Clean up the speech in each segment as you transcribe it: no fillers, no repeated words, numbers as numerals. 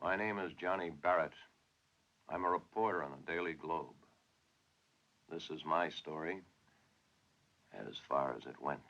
My name is Johnny Barrett. I'm a reporter on the Daily Globe. This is my story, as far as it went.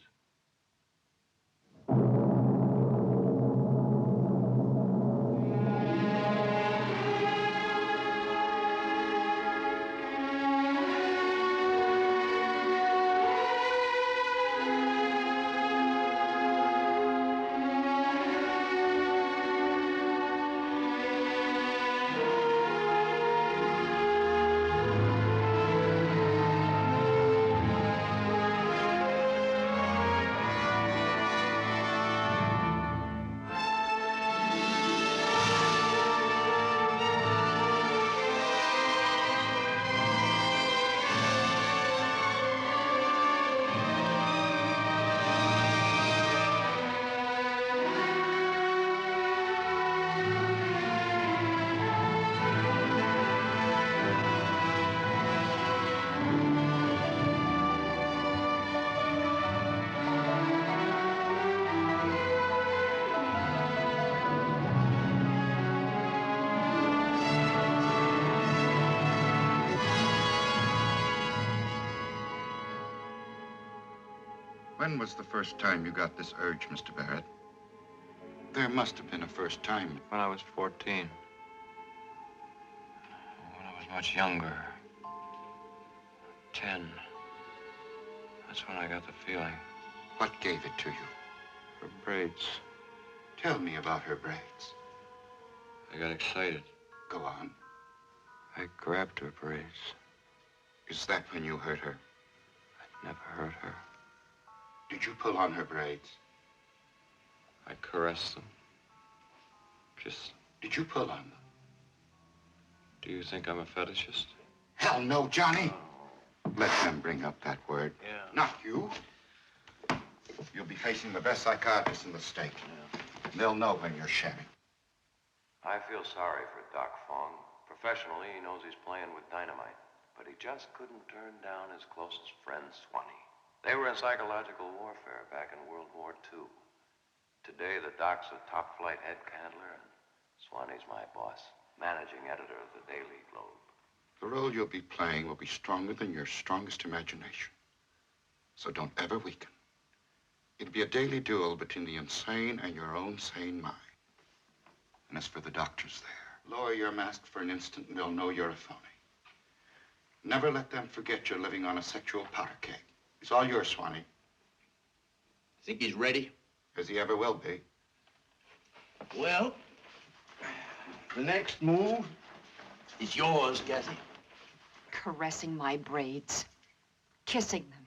When was the first time you got this urge, Mr. Barrett? There must have been a first time. When I was 14. When I was much younger. 10. That's when I got the feeling. What gave it to you? Her braids. Tell me about her braids. I got excited. Go on. I grabbed her braids. Is that when you hurt her? I never hurt her. Did you pull on her braids? I caressed them. Kissed them. Did you pull on them? Do you think I'm a fetishist? Hell no, Johnny. Let them bring up that word. Yeah. Not you. You'll be facing the best psychiatrist in the state. Yeah. They'll know when you're shamming. I feel sorry for Doc Fong. Professionally, he knows he's playing with dynamite. But he just couldn't turn down his closest friend, Swanee. They were in psychological warfare back in World War II. Today, the Doc's a top-flight head handler, and Swanee's my boss, managing editor of the Daily Globe. The role you'll be playing will be stronger than your strongest imagination. So don't ever weaken. It'll be a daily duel between the insane and your own sane mind. And as for the doctors there, lower your mask for an instant and they'll know you're a phony. Never let them forget you're living on a sexual powder keg. It's all yours, Swanee. Think he's ready? As he ever will be. Well, the next move is yours, Kathy. Caressing my braids. Kissing them.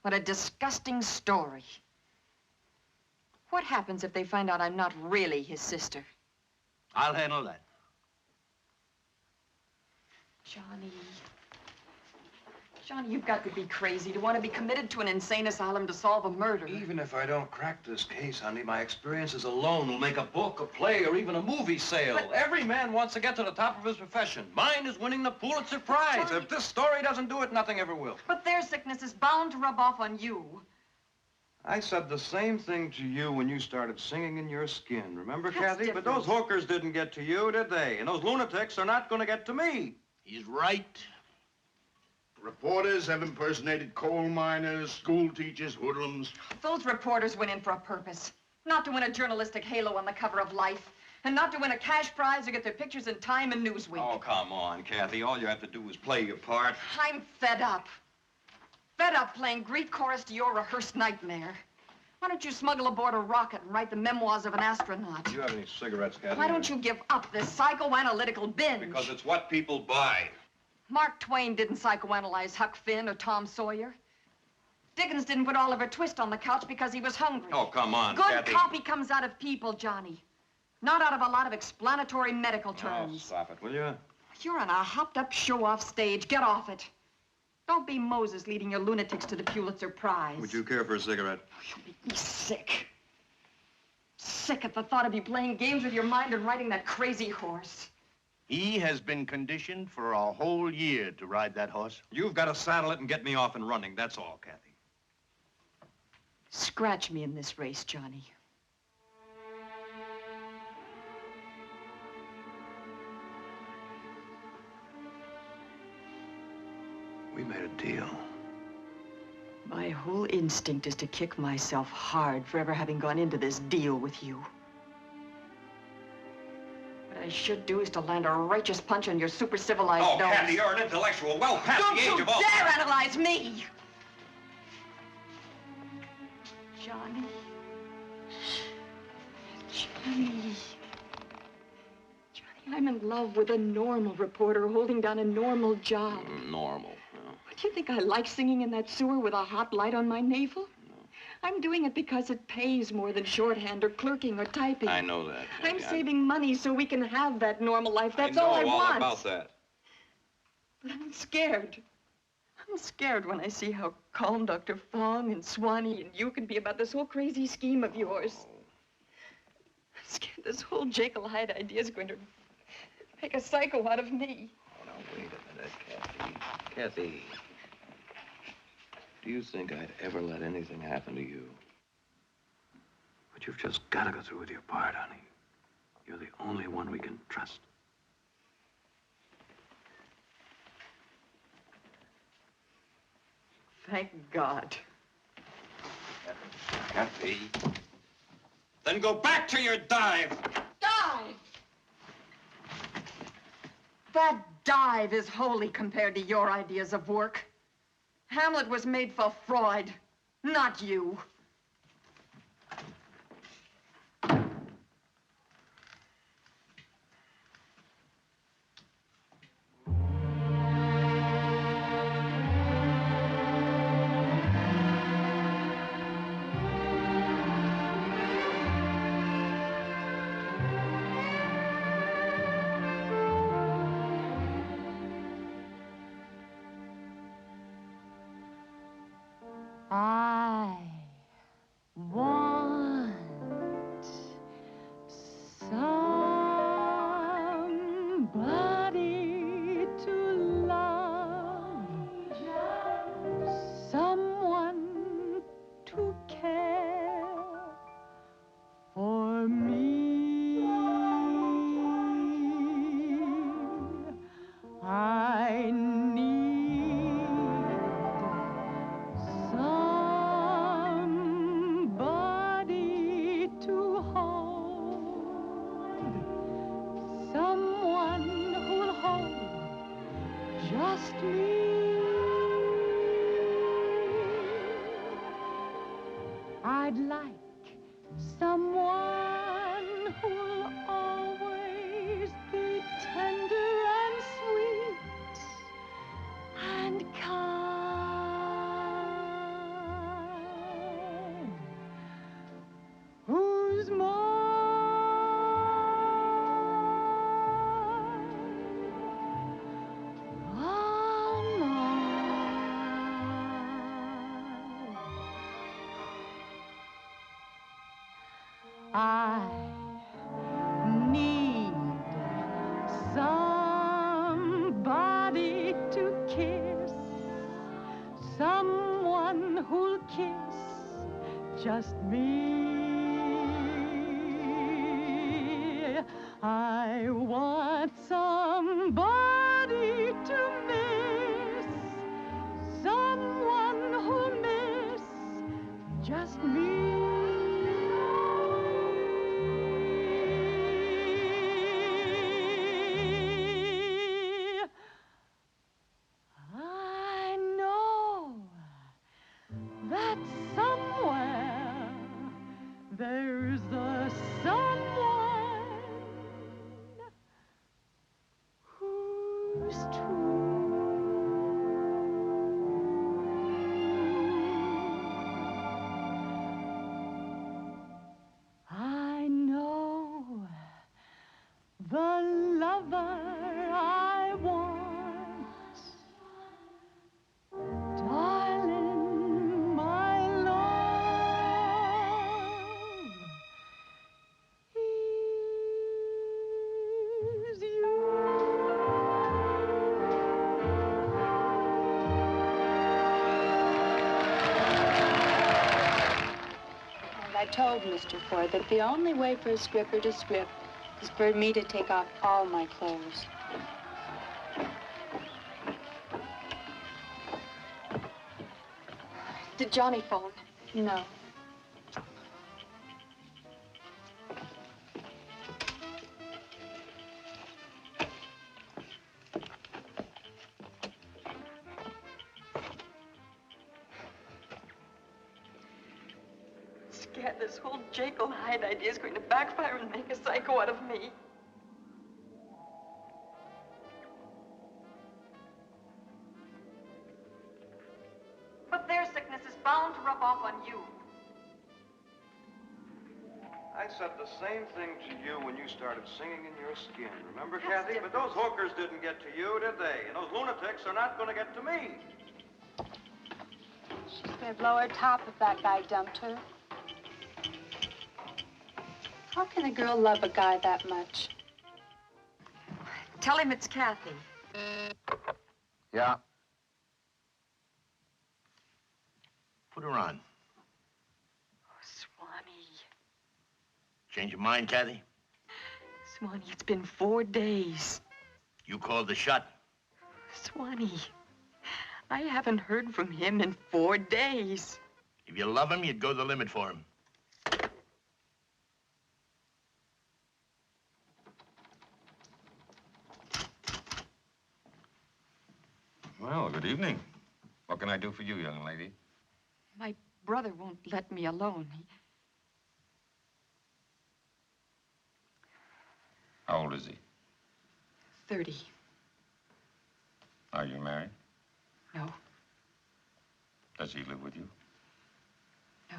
What a disgusting story. What happens if they find out I'm not really his sister? I'll handle that. Johnny. Johnny, you've got to be crazy to want to be committed to an insane asylum to solve a murder. Even if I don't crack this case, honey, my experiences alone will make a book, a play, or even a movie sale. But... Every man wants to get to the top of his profession. Mine is winning the Pulitzer Prize. Johnny... If this story doesn't do it, nothing ever will. But their sickness is bound to rub off on you. I said the same thing to you when you started singing in your skin. Remember, That's Kathy? different. But those hookers didn't get to you, did they? And those lunatics are not going to get to me. He's right. Reporters have impersonated coal miners, school teachers, hoodlums. Those reporters went in for a purpose. Not to win a journalistic halo on the cover of Life. And not to win a cash prize or get their pictures in Time and Newsweek. Oh, come on, Kathy. All you have to do is play your part. I'm fed up. Fed up playing Greek chorus to your rehearsed nightmare. Why don't you smuggle aboard a rocket and write the memoirs of an astronaut? Do you have any cigarettes, Kathy? Why don't you give up this psychoanalytical binge? Because it's what people buy. Mark Twain didn't psychoanalyze Huck Finn or Tom Sawyer. Dickens didn't put Oliver Twist on the couch because he was hungry. Oh, come on, Good Kathy. copy comes out of people, Johnny. Not out of a lot of explanatory medical Oh, terms. stop it, will you? You're on a hopped-up show-off stage. Get off it. Don't be Moses leading your lunatics to the Pulitzer Prize. Would you care for a cigarette? You make me sick. Sick at the thought of you playing games with your mind and riding that crazy horse. He has been conditioned for a whole year to ride that horse. You've got to saddle it and get me off and running, that's all, Kathy. Scratch me in this race, Johnny. We made a deal. My whole instinct is to kick myself hard for ever having gone into this deal with you. What I should do is to land a righteous punch on your super civilized nose. Oh, Kathy, you're an intellectual, well past the age of all... Don't you dare analyze me! Johnny. Johnny. Johnny, I'm in love with a normal reporter holding down a normal job. Normal. Do you think I like singing in that sewer with a hot light on my navel? No. I'm doing it because it pays more than shorthand or clerking or typing. I know that, Kathy. I'm saving money so we can have that normal life. That's all I want. I know all about that. But I'm scared. I'm scared when I see how calm Dr. Fong and Swanee and you can be about this whole crazy scheme of yours. I'm scared this whole Jekyll Hyde idea is going to make a psycho out of me. Oh, now, wait a minute, Kathy. Kathy. Do you think I'd ever let anything happen to you? But you've just got to go through with your part, honey. You're the only one we can trust. Thank God. Kathy. Then go back to your dive. Dive! That dive is holy compared to your ideas of work. Hamlet was made for Freud, not you. I want somebody to love, someone to care for me. I need somebody to hold, someone who'll hold just me. I'd like someone who'll always be tender and sweet and kind, who's mine all I need somebody to kiss, someone who'll kiss just me. I want somebody to miss, someone who'll miss just me. I know that somewhere there's a someone who's true. I know the lover I want, darling, my love is you. And I told Mr. Ford that the only way for a stripper to strip is for me to take off all my clothes. Did Johnny phone? No. Scared this whole Jekyll Hyde idea is going to backfire and make a psycho out of me. But their sickness is bound to rub off on you. I said the same thing to you when you started singing in your skin. Remember, That's Kathy? different. But those hookers didn't get to you, did they? And those lunatics are not going to get to me. She's gonna blow her top if that guy dumped her. How can a girl love a guy that much? Tell him it's Kathy. Yeah. Put her on. Oh, Swanee. Change your mind, Kathy? Swanee, it's been 4 days. You called the shot. Swanee, I haven't heard from him in 4 days. If you love him, you'd go the limit for him. Well, good evening. What can I do for you, young lady? My brother won't let me alone. How old is he? 30. Are you married? No, Does he live with you? no.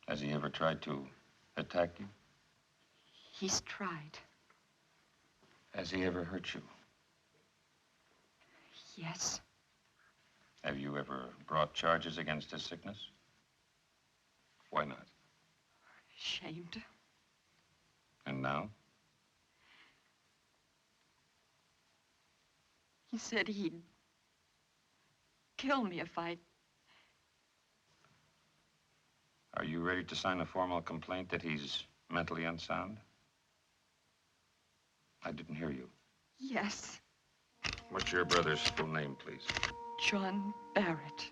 Has he ever tried to attack you? He's tried. Has he ever hurt you? Yes. Have you ever brought charges against his sickness? Why not? Ashamed. And now? He said he'd kill me if I... Are you ready to sign a formal complaint that he's mentally unsound? I didn't hear you. Yes, What's your brother's full name, please? John Barrett.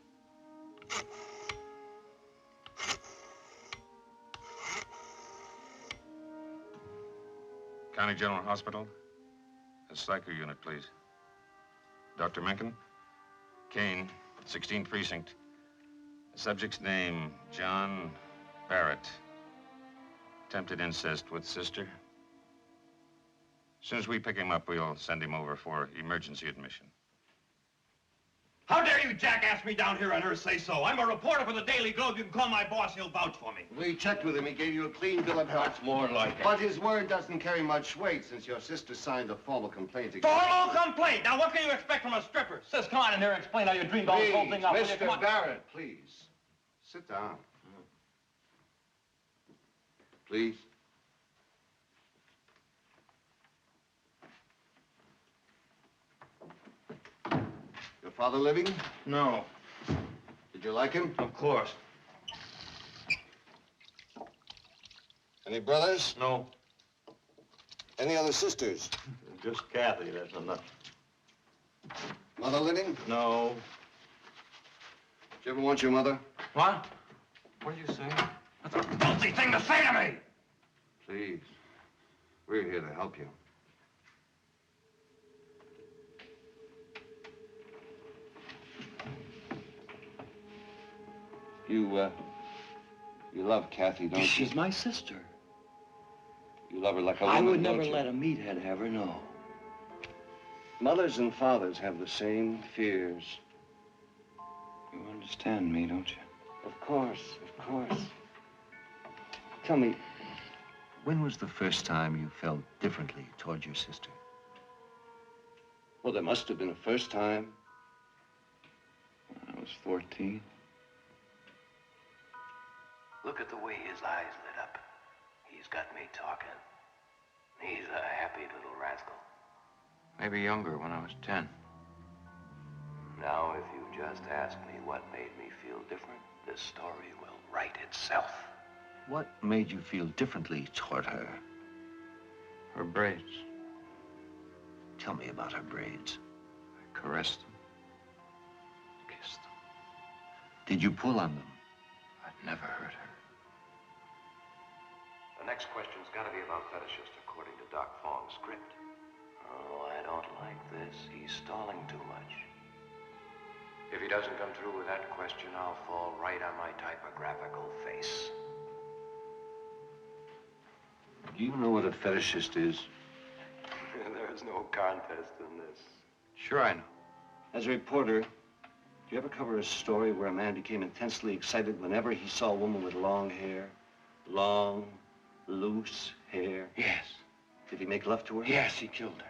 County General Hospital. A psycho unit, please. Dr. Mencken? Kane, 16th Precinct. The subject's name, John Barrett. Attempted incest with sister. As soon as we pick him up, we'll send him over for emergency admission. How dare you jackass me down here on her say-so? I'm a reporter for the Daily Globe. You can call my boss. He'll vouch for me. We checked with him. He gave you a clean bill of health. That's more like it. But his word doesn't carry much weight since your sister signed a formal complaint against Formal complaint. Now, what can you expect from a stripper? Sis, come on in here and explain how you dreamed all this whole thing up. will you? Come Mr. on. Barrett, please. Sit down. Please. Your father living? No, Did you like him? of course. Any brothers? No, Any other sisters? just Kathy. That's enough. Mother living? No. Did you ever want your mother? What? What did you say? That's a filthy thing to say to me! Please. We're here to help you. You love Kathy, don't you? She's my sister. You love her like a I woman, would never don't you? let a meathead have her, no. Mothers and fathers have the same fears. You understand me, don't you? Of course, of course. Tell me, When was the first time you felt differently toward your sister? well, there must have been a first time. When I was 14. Look at the way his eyes lit up. He's got me talking. He's a happy little rascal. Maybe younger, when I was 10. Now, if you just ask me what made me feel different, this story will write itself. What made you feel differently toward her? Her braids. Tell me about her braids. I caressed them, kissed them. Did you pull on them? I'd never hurt her. The next question's got to be about fetishists, according to Doc Fong's script. Oh, I don't like this. He's stalling too much. If he doesn't come through with that question, I'll fall right on my typographical face. Do you know what a fetishist is? There's no contest in this. Sure I know. As a reporter, do you ever cover a story where a man became intensely excited whenever he saw a woman with long hair? Long, loose hair? Yes. Did he make love to her? Yes, he killed her.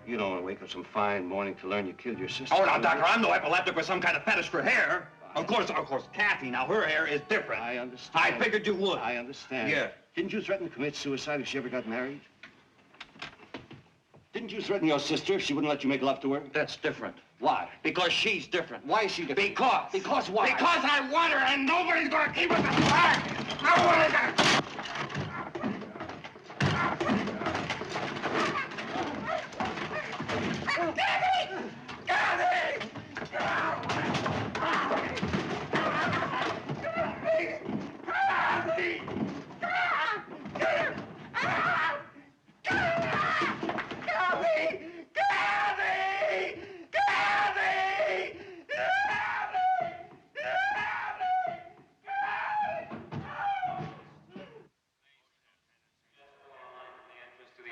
You don't want to wake up some fine morning to learn you killed your sister. Oh, now, Doctor, I'm no epileptic with some kind of fetish for hair. Of course, Kathy, now her hair is different. I understand. I figured you would. I understand. Yeah. Didn't you threaten to commit suicide if she ever got married? Didn't you threaten your sister if she wouldn't let you make love to her? That's different. Why? Because she's different. Why is she different? Because. Because why? Because I want her and nobody's gonna keep us apart. Nobody's gonna...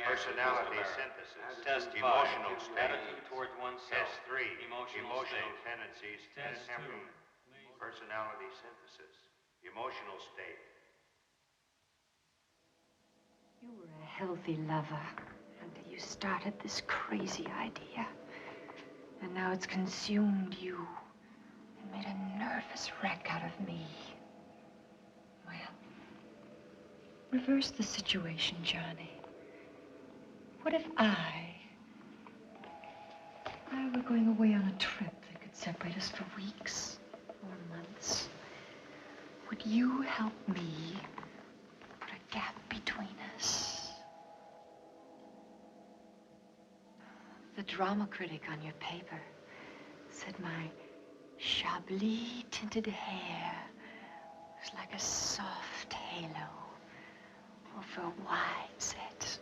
Personality synthesis. Test emotional state. Attitude towards oneself. Test 3. Emotional tendencies. Test 2. Personality synthesis. Emotional state. You were a healthy lover until you started this crazy idea. And now it's consumed you and made a nervous wreck out of me. Well, reverse the situation, Johnny. What if I were going away on a trip that could separate us for weeks or months? Would you help me put a gap between us? The drama critic on your paper said my Chablis tinted hair was like a soft halo over a wide set,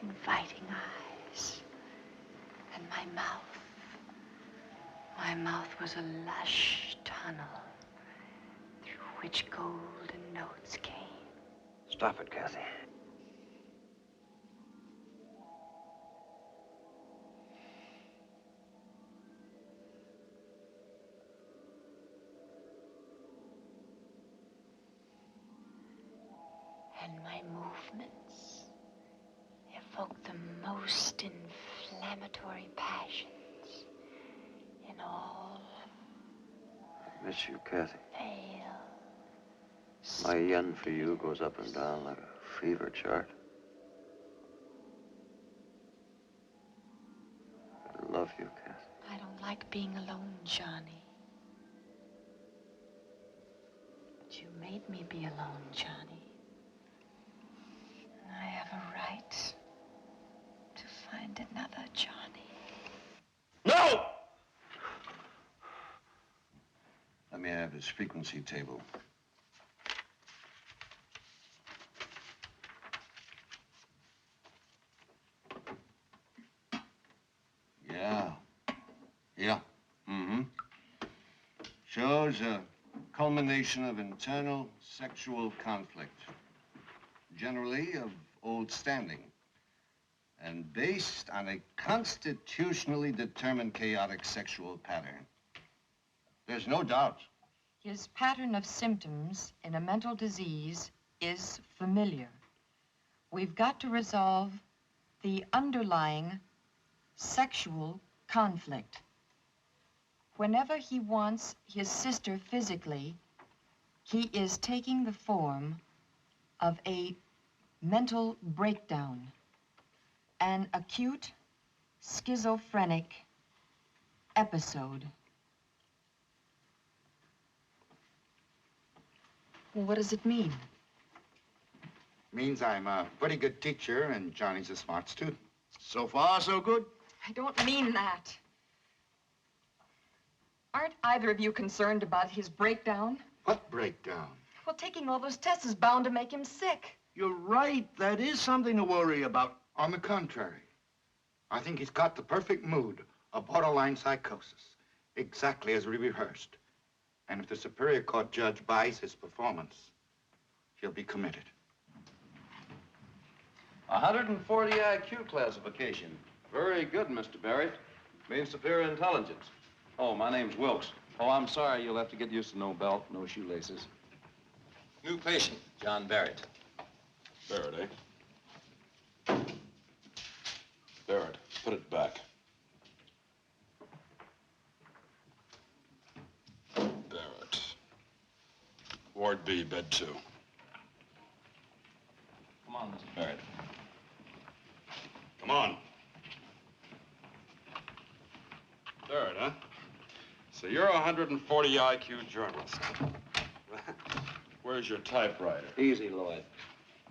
inviting eyes. And my mouth was a lush tunnel through which golden notes came. Stop it, Kathy. And my movements evoked the most inflammatory passions in all I miss you, Kathy. pale. My yen for you goes up and down like a fever chart. I love you, Kathy. I don't like being alone, Johnny. But you made me be alone, Johnny. And I have a right to find another Johnny. No! Let me have his frequency table. Yeah. Mm-hmm. Shows a culmination of internal sexual conflict, generally of old standing, and based on a constitutionally determined chaotic sexual pattern. There's no doubt. His pattern of symptoms in a mental disease is familiar. We've got to resolve the underlying sexual conflict. Whenever he wants his sister physically, he is taking the form of a mental breakdown, an acute schizophrenic episode. Well, what does it mean? Means I'm a pretty good teacher and Johnny's a smart student. So far, so good? I don't mean that. Aren't either of you concerned about his breakdown? What breakdown? Well, taking all those tests is bound to make him sick. You're right. That is something to worry about. On the contrary, I think he's got the perfect mood of borderline psychosis, exactly as we rehearsed. And if the Superior Court judge buys his performance, he'll be committed. 140 IQ classification. Very good, Mr. Barrett. Means superior intelligence. Oh, my name's Wilkes. Oh, I'm sorry. You'll have to get used to no belt, no shoelaces. New patient, John Barrett. Barrett, eh? Barrett, put it back. Barrett. Ward B, bed 2. Come on, Mr. Barrett. Come on. Barrett, huh? So you're a 140 IQ journalist. Where's your typewriter? Easy, Lloyd.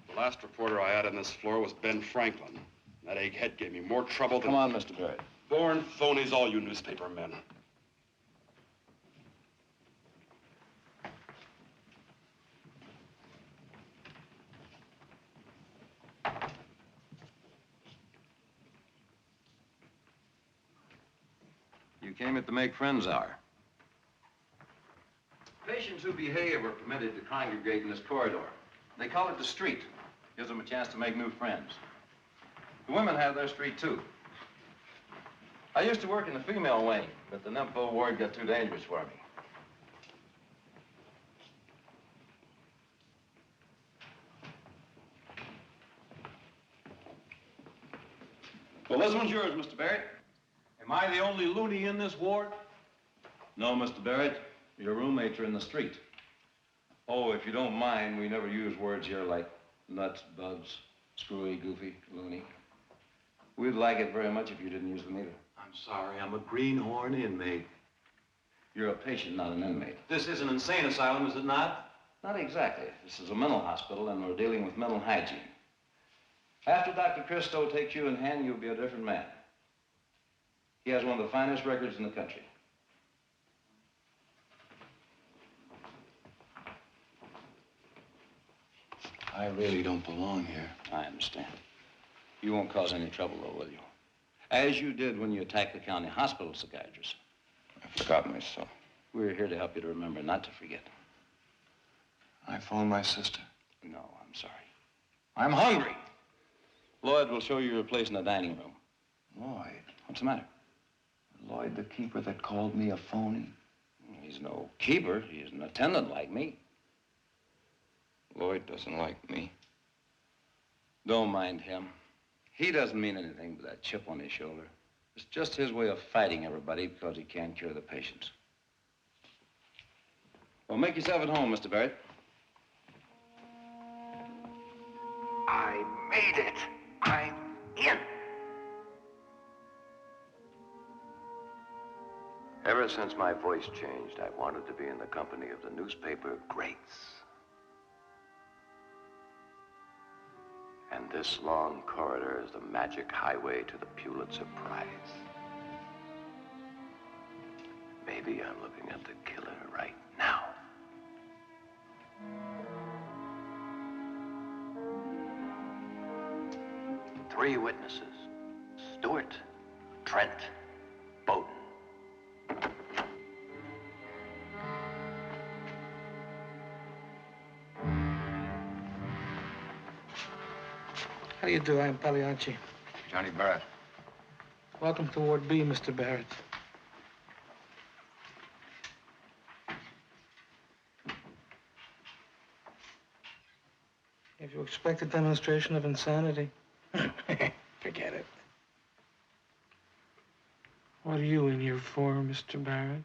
The last reporter I had on this floor was Ben Franklin. That egghead gave me more trouble than... Come on, Mr. Barrett. Born phonies, all you newspaper men. You came at the Make Friends Hour. Patients who behave are permitted to congregate in this corridor. They call it the street. Gives them a chance to make new friends. The women have their street, too. I used to work in the female wing, but the nympho ward got too dangerous for me. Well, this one's yours, Mr. Barrett. Am I the only loony in this ward? No, Mr. Barrett. Your roommates are in the street. Oh, if you don't mind, we never use words here like nuts, bugs, screwy, goofy, loony. We'd like it very much if you didn't use them either. I'm sorry, I'm a greenhorn inmate. You're a patient, not an inmate. This is an insane asylum, is it not? Not exactly. This is a mental hospital, and we're dealing with mental hygiene. After Dr. Christo takes you in hand, you'll be a different man. He has one of the finest records in the country. I really don't belong here. I understand. You won't cause any trouble, though, will you? As you did when you attacked the county hospital psychiatrist. I forgot myself. We're here to help you to remember, not to forget. I phoned my sister. No, I'm sorry. I'm hungry. Lloyd will show you your place in the dining room. Lloyd? What's the matter? Lloyd, the keeper that called me a phony? He's no keeper. He's an attendant like me. Lloyd doesn't like me. Don't mind him. He doesn't mean anything but that chip on his shoulder. It's just his way of fighting everybody because he can't cure the patients. Well, make yourself at home, Mr. Barrett. I made it. I'm in. Ever since my voice changed, I wanted to be in the company of the newspaper greats. And this long corridor is the magic highway to the Pulitzer Prize. Maybe I'm looking at the killer right now. Three witnesses: Stewart, Trent, Bowden. How do you do? I'm Pagliacci. Johnny Barrett. Welcome to Ward B, Mr. Barrett. If you expect a demonstration of insanity, forget it. What are you in here for, Mr. Barrett?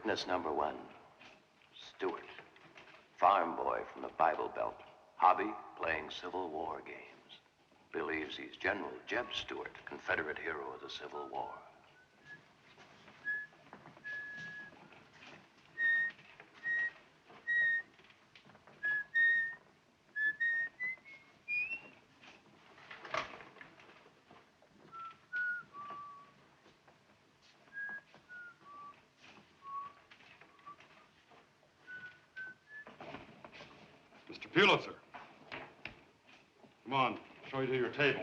Witness number 1, Stewart. Farm boy from the Bible Belt. Hobby, playing Civil War games. Believes he's General Jeb Stewart, Confederate hero of the Civil War. Mr. Pulitzer. Come on, show you to your table.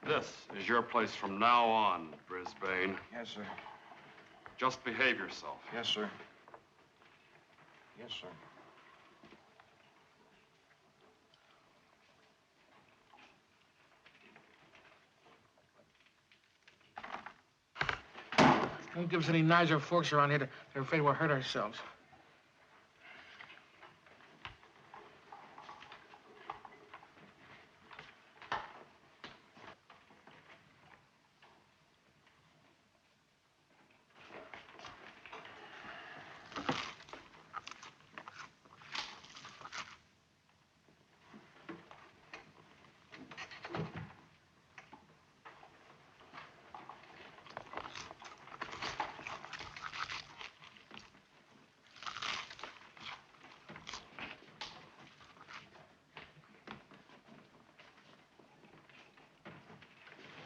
This is your place from now on, Brisbane. Yes, sir. Just behave yourself. Yes, sir. Yes, sir. Don't give us any knives or forks around here. They're afraid we'll hurt ourselves.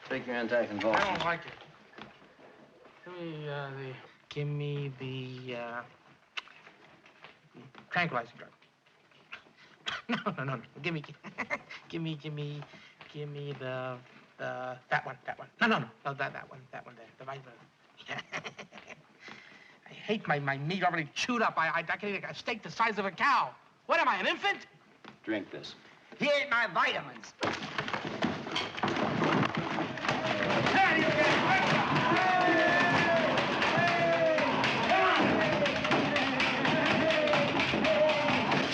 Take your anti-convulsants. I don't like it. Give me the tranquilizer drug. No. Give me the that one. No, that one, the vitamin. I hate my meat already chewed up. I can eat a steak the size of a cow. What am I, an infant? Drink this. He ate my vitamins.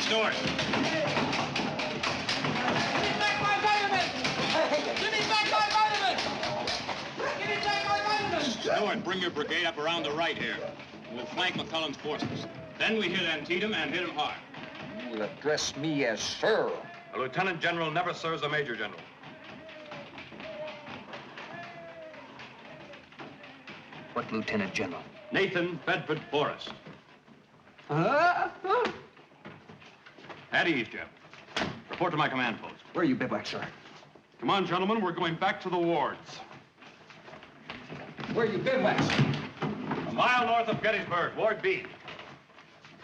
Stewart. Give me back my vitamins! Give me back my vitamins! Give me back my vitamins! Stewart, bring your brigade up around the right here. We'll flank McCullen's forces. Then we hit Antietam and hit him hard. You will address me as sir. A lieutenant general never serves a major general. What lieutenant general? Nathan Bedford Forrest. At ease, Jeb. Report to my command post. Where are you bivouac, sir? Come on, gentlemen, we're going back to the wards. Where are you bivouac, sir? A mile north of Gettysburg, Ward B.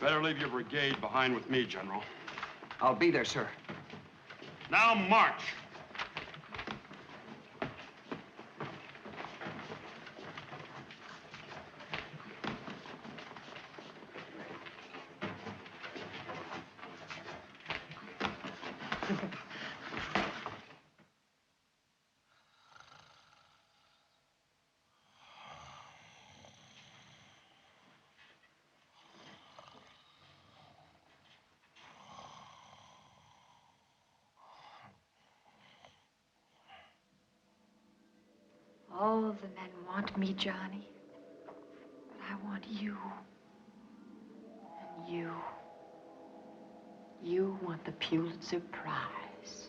Better leave your brigade behind with me, General. I'll be there, sir. Now march. All the men want me, Johnny. But I want you. And you. You want the Pulitzer Prize.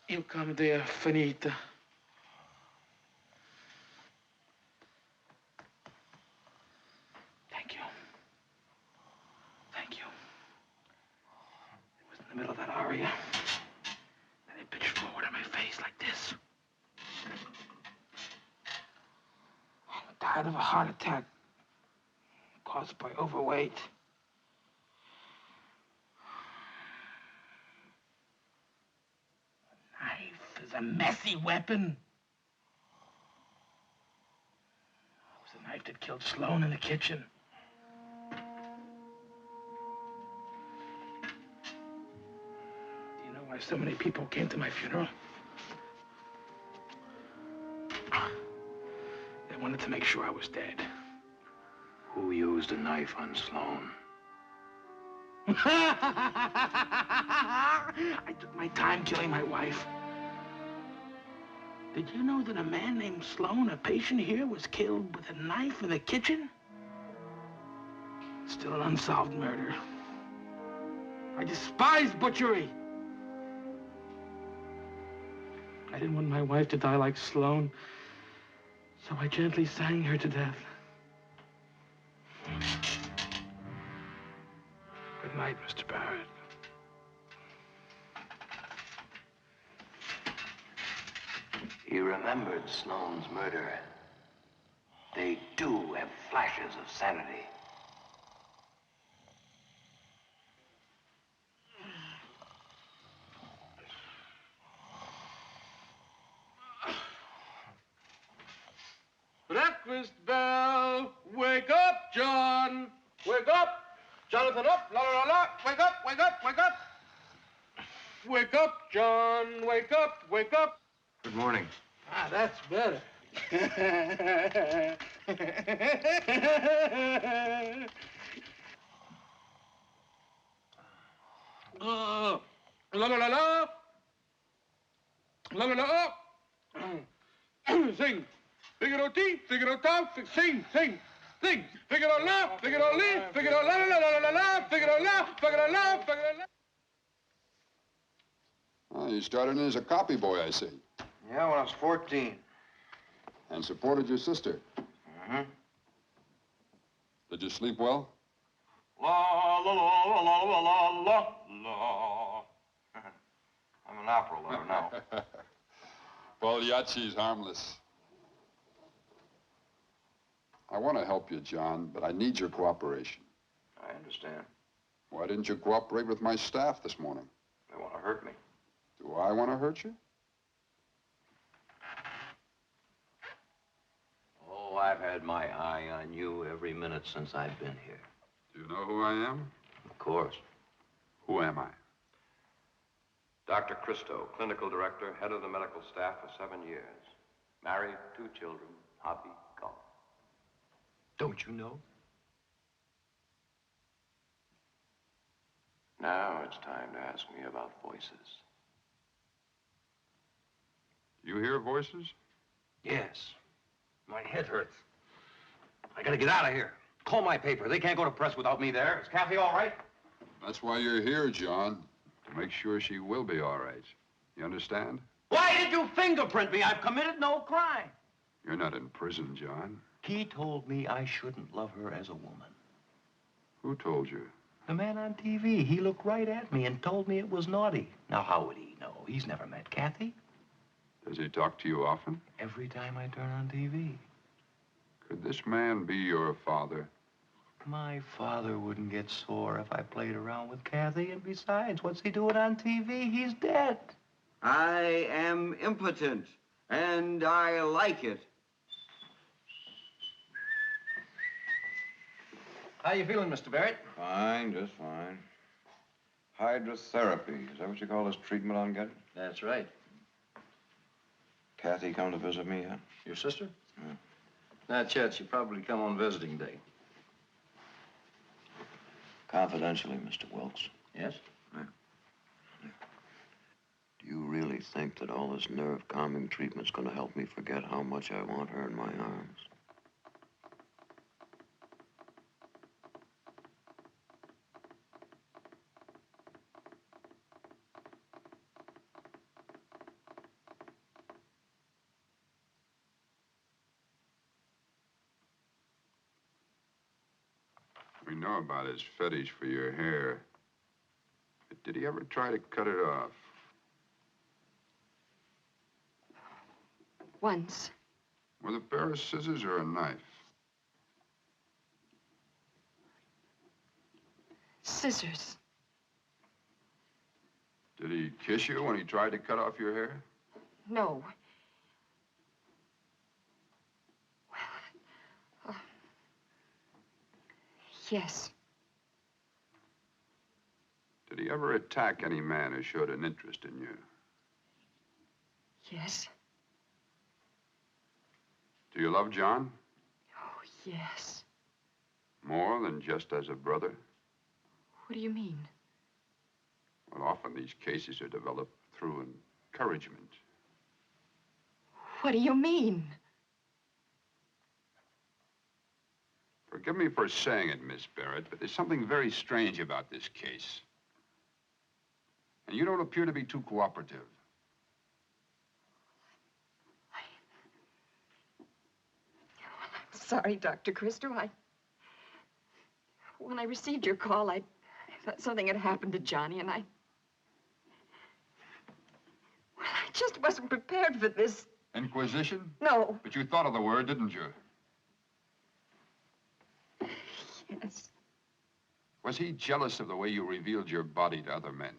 You come there, finita. Thank you. Thank you. It was in the middle of that aria. And it pitched forward on my face like this. I died of a heart attack caused by overweight. A knife is a messy weapon. It was the knife that killed Sloan in the kitchen. Do you know why so many people came to my funeral? They wanted to make sure I was dead. Who used a knife on Sloan? I took my time killing my wife. Did you know that a man named Sloan, a patient here, was killed with a knife in the kitchen? Still an unsolved murder. I despise butchery. I didn't want my wife to die like Sloan, so I gently sang her to death. Good night, Mr. Barrett. He remembered Sloan's murder. They do have flashes of sanity. Breakfast bell, wake up, John. Wake up. Jonathan, up. La, la, la, la. Wake up, wake up, wake up. Wake up, John. Wake up, wake up. Good morning. Ah, that's better. La, la, la, la. La, la, la, sing. Figaro ti, Figaro ta, sing, sing. Sing. Figaro la, Figaro li, Figaro la, la, la, la, la, la, Figaro la, Figaro la, Figaro la. Well, you started in as a copy boy, I see. Yeah, when I was 14. And supported your sister. Mm-hmm. Did you sleep well? La la la la la la la la. I'm an opera lover now. Pagliacci's harmless. I want to help you, John, but I need your cooperation. I understand. Why didn't you cooperate with my staff this morning? They want to hurt me. Do I want to hurt you? Oh, I've had my eye on you every minute since I've been here. Do you know who I am? Of course. Who am I? Dr. Christo, clinical director, head of the medical staff for 7 years. Married, 2 children, hobby, golf. Don't you know? Now it's time to ask me about voices. You hear voices? Yes. My head hurts. I gotta get out of here. Call my paper. They can't go to press without me there. Is Kathy all right? That's why you're here, John. To make sure she will be all right. You understand? Why did you fingerprint me? I've committed no crime. You're not in prison, John. He told me I shouldn't love her as a woman. Who told you? The man on TV. He looked right at me and told me it was naughty. Now, how would he know? He's never met Kathy. Does he talk to you often? Every time I turn on TV. Could this man be your father? My father wouldn't get sore if I played around with Kathy. And besides, what's he doing on TV? He's dead. I am impotent, and I like it. How you feeling, Mr. Barrett? Fine, just fine. Hydrotherapy, is that what you call this treatment I'm getting? That's right. Kathy come to visit me yet? Your sister? Yeah. Not yet. She'll probably come on visiting day. Confidentially, Mr. Wilkes. Yes? Do you really think that all this nerve calming treatment's gonna help me forget how much I want her in my arms? We know about his fetish for your hair. But did he ever try to cut it off? Once. With a pair of scissors or a knife? Scissors. Did he kiss you when he tried to cut off your hair? No. Yes. Did he ever attack any man who showed an interest in you? Yes. Do you love John? Oh, yes. More than just as a brother? What do you mean? Well, often these cases are developed through encouragement. What do you mean? Forgive me for saying it, Miss Barrett, but there's something very strange about this case. And you don't appear to be too cooperative. I'm sorry, Dr. Christo. When I received your call, I thought something had happened to Johnny, and I just wasn't prepared for this. Inquisition? No. But you thought of the word, didn't you? Yes. Was he jealous of the way you revealed your body to other men?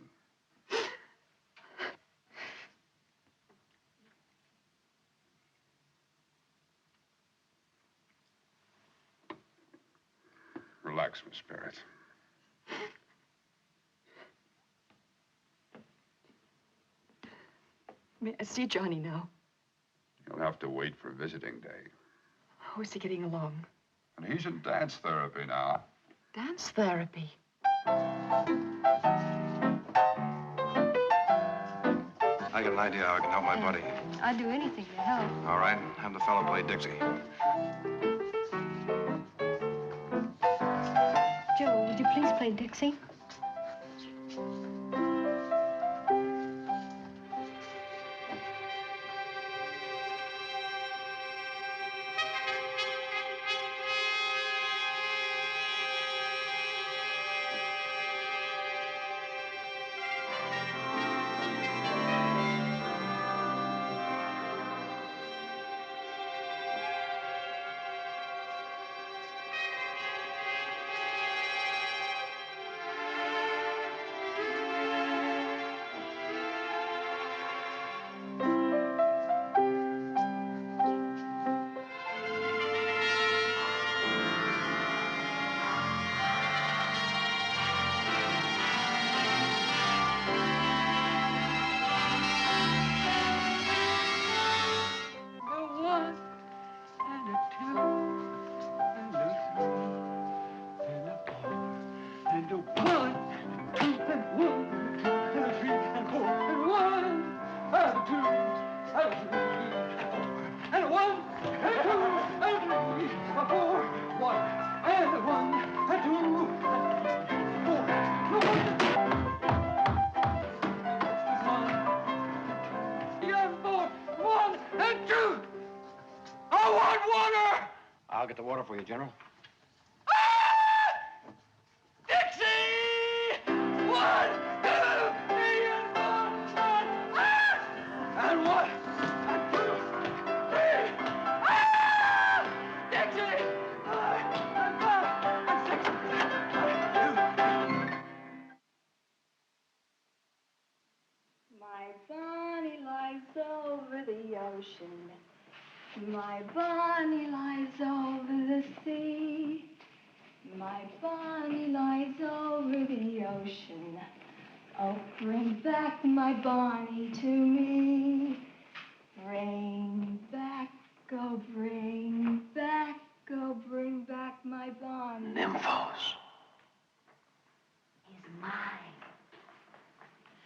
Relax, Miss Barrett. May I see Johnny now? You'll have to wait for visiting day. How is he getting along? And he's in dance therapy now. Dance therapy? I got an idea how I can help my buddy. I'd do anything to help. All right, have the fellow play Dixie. Joe, would you please play Dixie? want water! I'll get the water for you, General. Dixie! 1, 2, 3, and 1, 1. And 1, 2, 3. Dixie! 5, and 5, and 6. My Bonnie lies over the ocean. My Bonnie lies over the sea. My Bonnie lies over the ocean. Oh, bring back my Bonnie to me. Bring back, oh, bring back, oh, bring back my Bonnie. Nymphos. He's mine.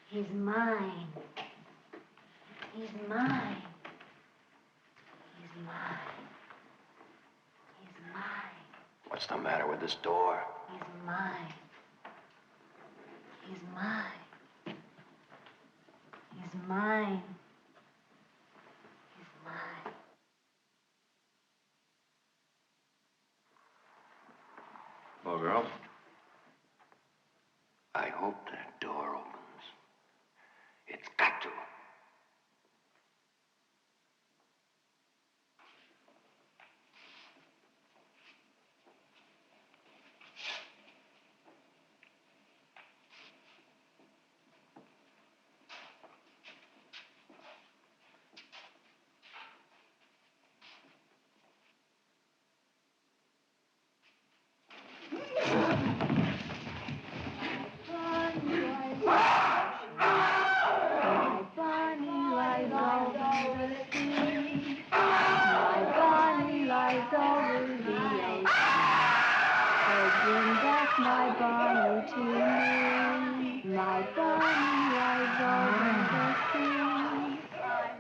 He's mine. He's mine. He's mine. He's mine. What's the matter with this door? He's mine. He's mine. He's mine. He's mine. Hello, girl. I hope that door opens. It's got to.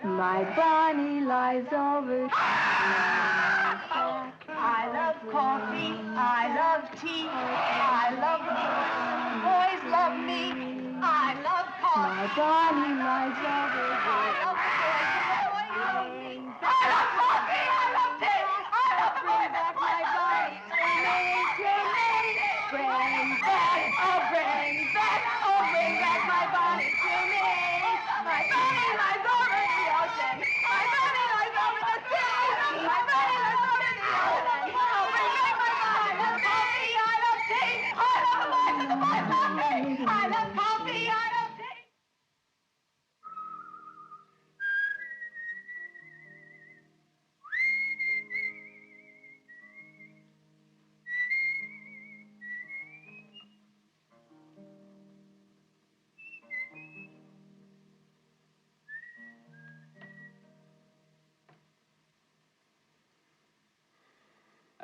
My Bonnie lies over. I love coffee. I love tea. I love boys love me. I love coffee. My Bonnie lies over. I love boys love me. I love coffee. I love tea. I love bring back my Bonnie to me. Bring back, oh bring back, oh bring back my Bonnie to me. My Bonnie lies over the ocean. My Bonnie lies over the sea. My Bonnie lies over the ocean. Oh, bring back my Bonnie. I love coffee. I love tea. I love boys and the boys love me. I love coffee. I love tea.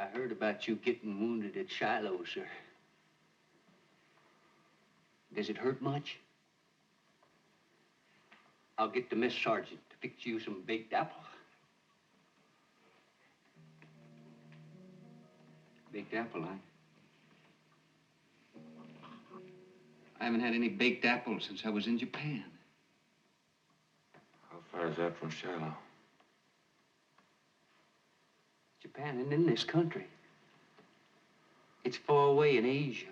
I heard about you getting wounded at Shiloh, sir. Does it hurt much? I'll get the mess sergeant to fix you some baked apple. Baked apple, huh? I haven't had any baked apple since I was in Japan. How far is that from Shiloh? Japan isn't in this country. It's far away in Asia.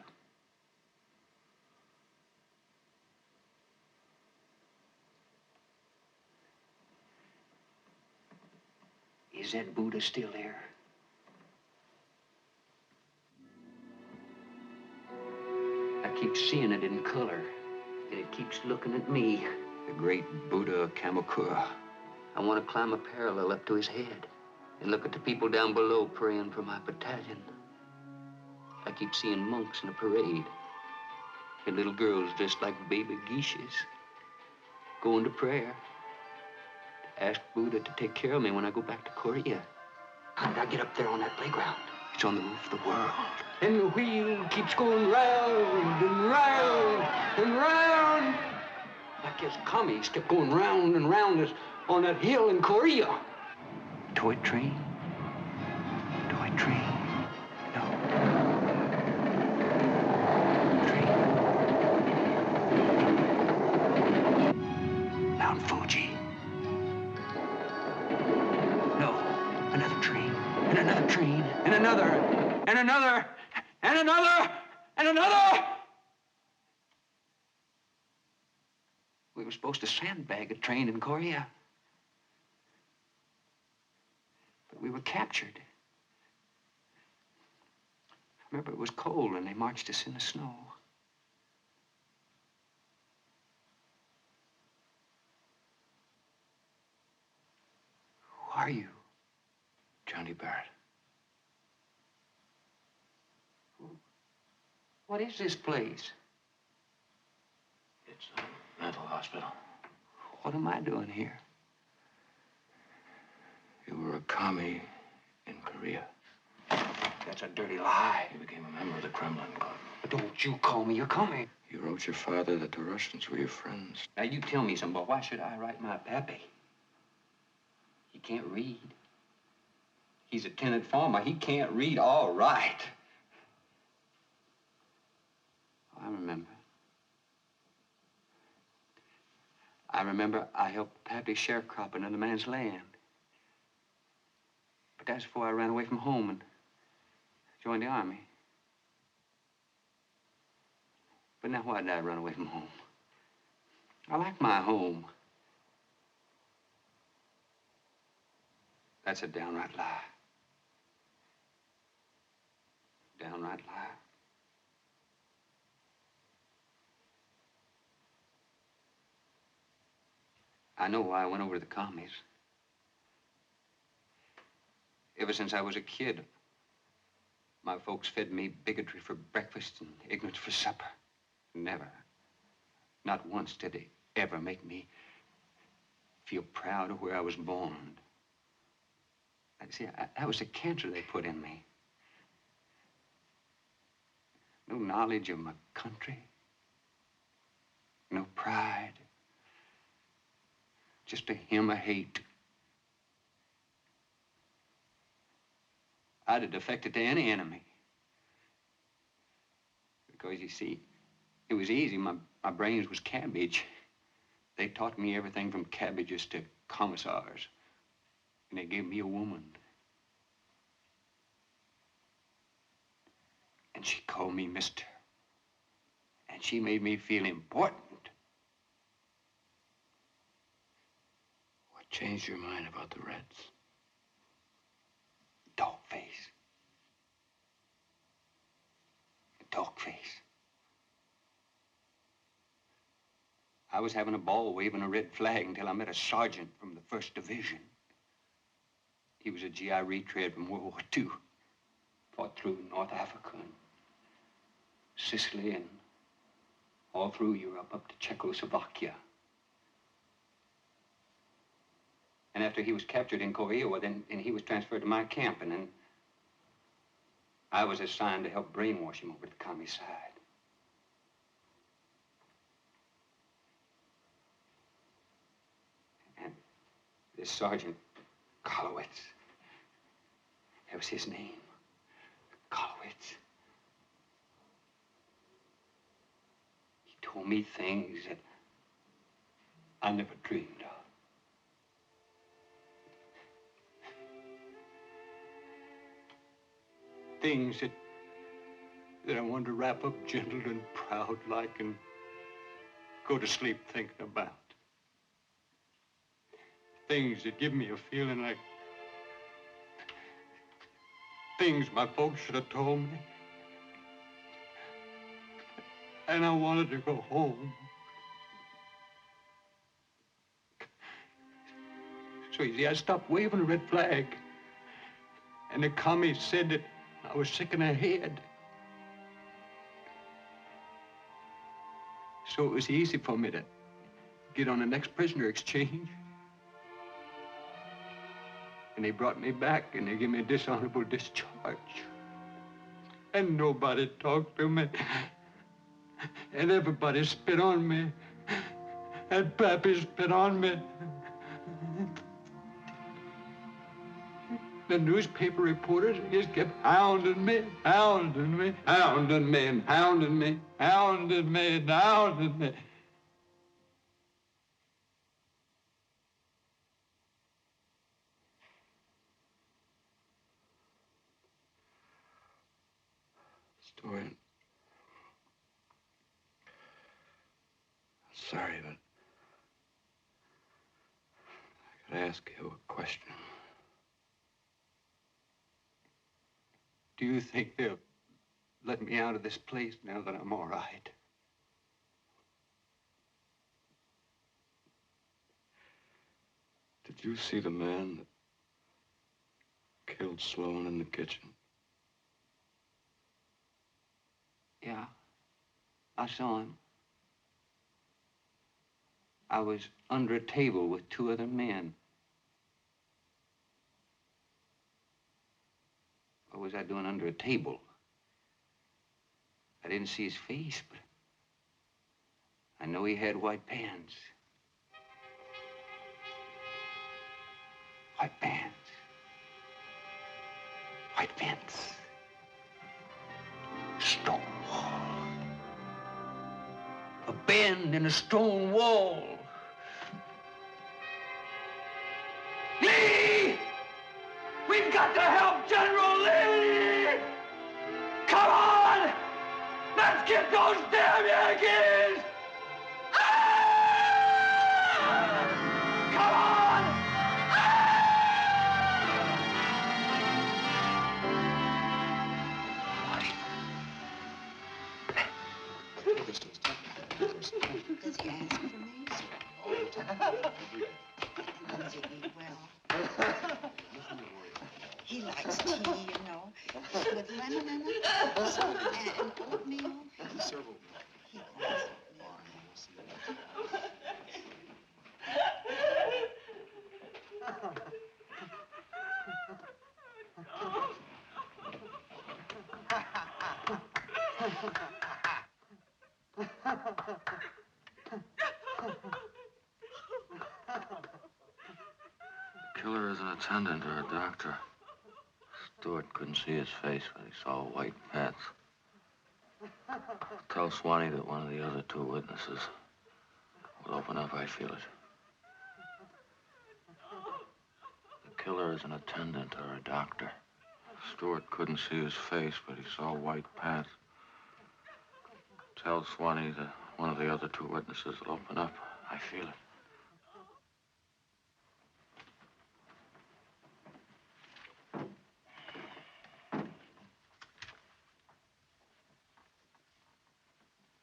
Is that Buddha still there? I keep seeing it in color, and it keeps looking at me. The great Buddha Kamakura. I want to climb a parallel up to his head and look at the people down below praying for my battalion. I keep seeing monks in a parade and little girls dressed like baby geishas going to prayer to ask Buddha to take care of me when I go back to Korea. How did I get up there on that playground? It's on the roof of the world. And the wheel keeps going round and round and round. Like his commies kept going round and round us on that hill in Korea. Toy train? Toy train? No. Train. Mount Fuji. No, another train. and another train, and another, and another, and another, and another. We were supposed to sandbag a train in Korea. But we were captured. I remember it was cold and they marched us in the snow. Who are you? Johnny Barrett. What is this place? It's a mental hospital. What am I doing here? You were a commie in Korea. That's a dirty lie. You became a member of the Kremlin Club. But don't you call me a commie. You wrote your father that the Russians were your friends. Now, you tell me something, but why should I write my pappy? He can't read. He's a tenant farmer. He can't read all right. I remember. I helped Pappy sharecrop in another man's land. But that's before I ran away from home and joined the army. But now why did I run away from home? I like my home. That's a downright lie. Downright lie. I know why I went over to the commies. Ever since I was a kid, my folks fed me bigotry for breakfast and ignorance for supper. Never, not once did they ever make me feel proud of where I was born. See, that was the cancer they put in me. No knowledge of my country. No pride. Just a hymn of hate. I'd have defected to any enemy. Because, you see, it was easy. My brains was cabbage. They taught me everything from cabbages to commissars. And they gave me a woman. And she called me mister. And she made me feel important. What changed your mind about the Reds? Dog face. Dog face. I was having a ball waving a red flag until I met a sergeant from the 1st Division. He was a GI retread from World War II. Fought through North Africa and Sicily and all through Europe up to Czechoslovakia. And after he was captured in Korea, well, then he was transferred to my camp, and then I was assigned to help brainwash him over to the commie side. And this Sergeant Kolowitz, that was his name, Kolowitz. He told me things that I never dreamed of. Things that I wanted to wrap up gentle and proud like and go to sleep thinking about. Things that give me a feeling like things my folks should have told me. And I wanted to go home. So you see, I stopped waving a red flag. And the commies said that I was sick in the head. So it was easy for me to get on the next prisoner exchange. And they brought me back and they gave me a dishonorable discharge. And nobody talked to me. And everybody spit on me. And Pappy spit on me. The newspaper reporters just kept hounding me, hounding me, hounding me, and hounding me, hounding me, and hounding me. story. Sorry, but I could ask you a question. Do you think they'll let me out of this place now that I'm all right? Did you see the man that killed Sloan in the kitchen? Yeah, I saw him. I was under a table with two other men. What was I doing under a table? I didn't see his face, but I know he had white pants. White pants. White pants. Stone wall. A bend in a stone wall. Lee! We've got to help General Lee! Come on! Let's get those damn Yankees! Come on! Does he ask for me? All the time. Does he eat well? He likes tea, you know, with lemon in it, and oatmeal. Several. He likes The killer is an attendant or a doctor. Stewart couldn't see his face, but he saw white pants. Tell Swanee that one of the other two witnesses will open up. I feel it. The killer is an attendant or a doctor. Stewart couldn't see his face, but he saw white pants. Tell Swanee that one of the other two witnesses will open up. I feel it.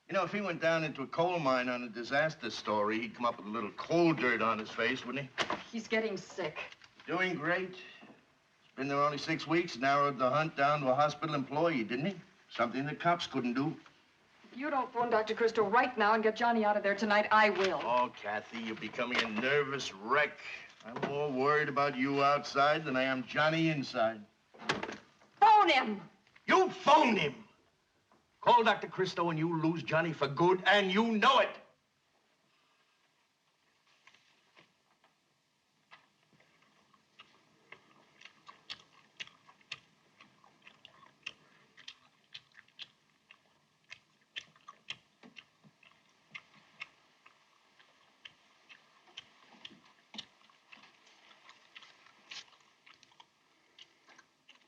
You know, if he went down into a coal mine on a disaster story, he'd come up with a little coal dirt on his face, wouldn't he? He's getting sick. Doing great. He's been there only 6 weeks, narrowed the hunt down to a hospital employee, didn't he? Something the cops couldn't do. If you don't phone Dr. Crystal right now and get Johnny out of there tonight, I will. Oh, Kathy, you're becoming a nervous wreck. I'm more worried about you outside than I am Johnny inside. Phone him! You phone him! Call Dr. Christo and you lose Johnny for good, and you know it!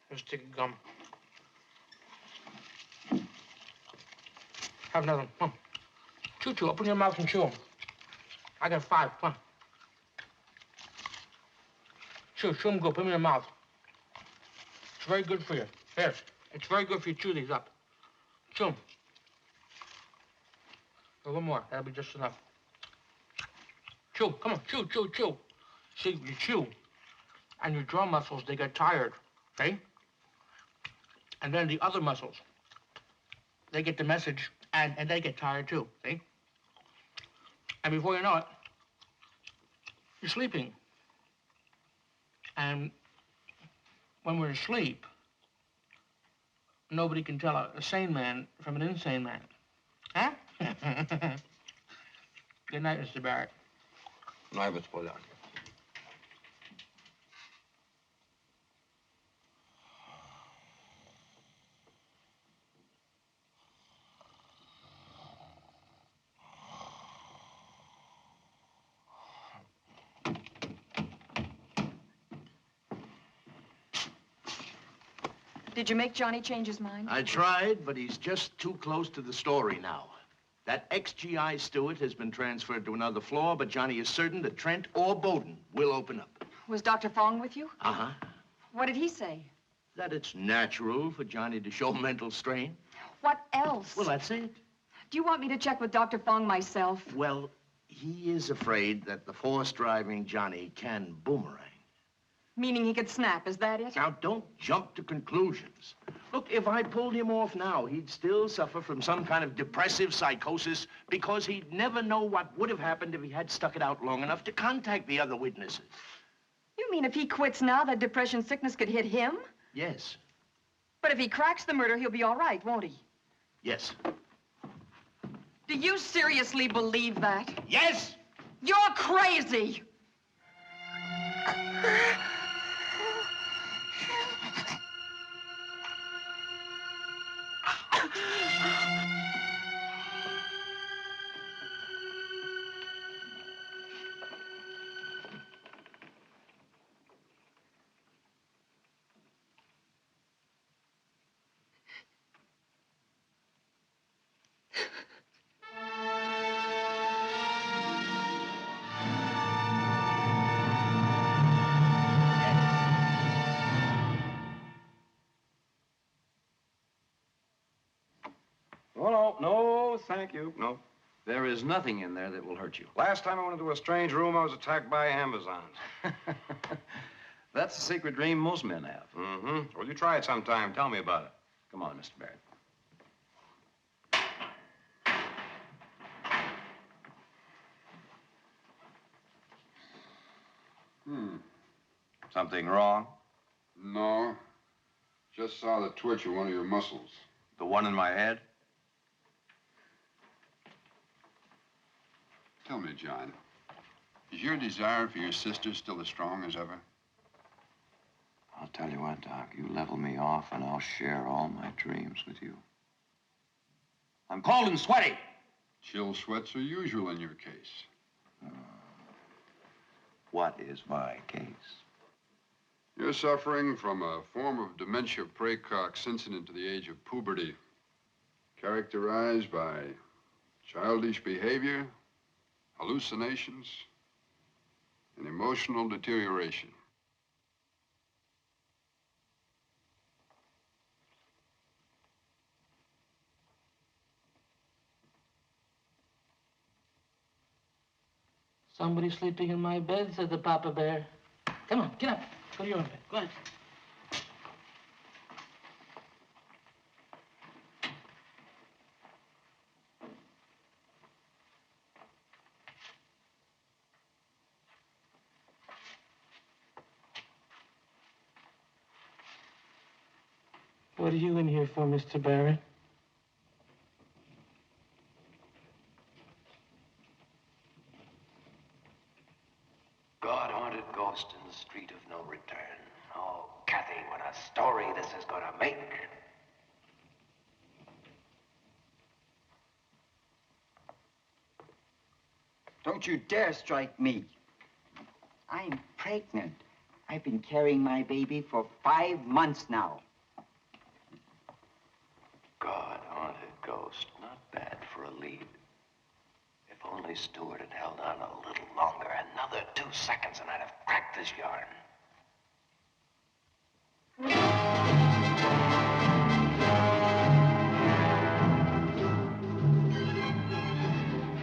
Here's a stick of gum. Have another one. Come on. Chew. Open your mouth and chew them. I got 5. Come on. Chew them good. Put them in your mouth. It's very good for you. Here. It's very good for you to chew these up. Chew them. A little more. That'll be just enough. Chew. Come on. Chew. See, you chew. And your jaw muscles, they get tired. Okay? And then the other muscles, they get the message, and they get tired too, see? And before you know it, you're sleeping. And when we're asleep, nobody can tell a sane man from an insane man. Huh? Good night, Mr. Barrett. Good night, Mr. Pollock. Did you make Johnny change his mind? I tried, but he's just too close to the story now. That ex-GI steward has been transferred to another floor, but Johnny is certain that Trent or Bowden will open up. Was Dr. Fong with you? Uh-huh. What did he say? That it's natural for Johnny to show mental strain. What else? Well, that's it. Do you want me to check with Dr. Fong myself? Well, he is afraid that the force driving Johnny can boomerang. Meaning he could snap, is that it? Now, don't jump to conclusions. Look, if I pulled him off now, he'd still suffer from some kind of depressive psychosis because he'd never know what would have happened if he had stuck it out long enough to contact the other witnesses. You mean if he quits now, that depression sickness could hit him? Yes. But if he cracks the murder, he'll be all right, won't he? Yes. Do you seriously believe that? Yes! You're crazy! Oh, no, thank you. No. There is nothing in there that will hurt you. Last time I went into a strange room, I was attacked by Amazons. That's a secret dream most men have. Mm-hmm. Well, you try it sometime. Tell me about it. Come on, Mr. Barrett. Something wrong? No. Just saw the twitch of one of your muscles. The one in my head? Tell me, John, is your desire for your sister still as strong as ever? I'll tell you what, Doc, you level me off and I'll share all my dreams with you. I'm cold and sweaty. Chill sweats are usual in your case. What is my case? You're suffering from a form of dementia praecox incident to the age of puberty, characterized by childish behavior, hallucinations, and emotional deterioration. Somebody sleeping in my bed, said the Papa Bear. Come on, get up. Go to your bed. Go ahead. What are you in here for, Mr. Barrett? God-haunted ghost in the street of no return. Oh, Kathy, what a story this is gonna make. Don't you dare strike me. I'm pregnant. I've been carrying my baby for 5 months now. God-haunted ghost. Not bad for a lead. If only Stewart had held on a little longer, another 2 seconds, and I'd have cracked this yarn.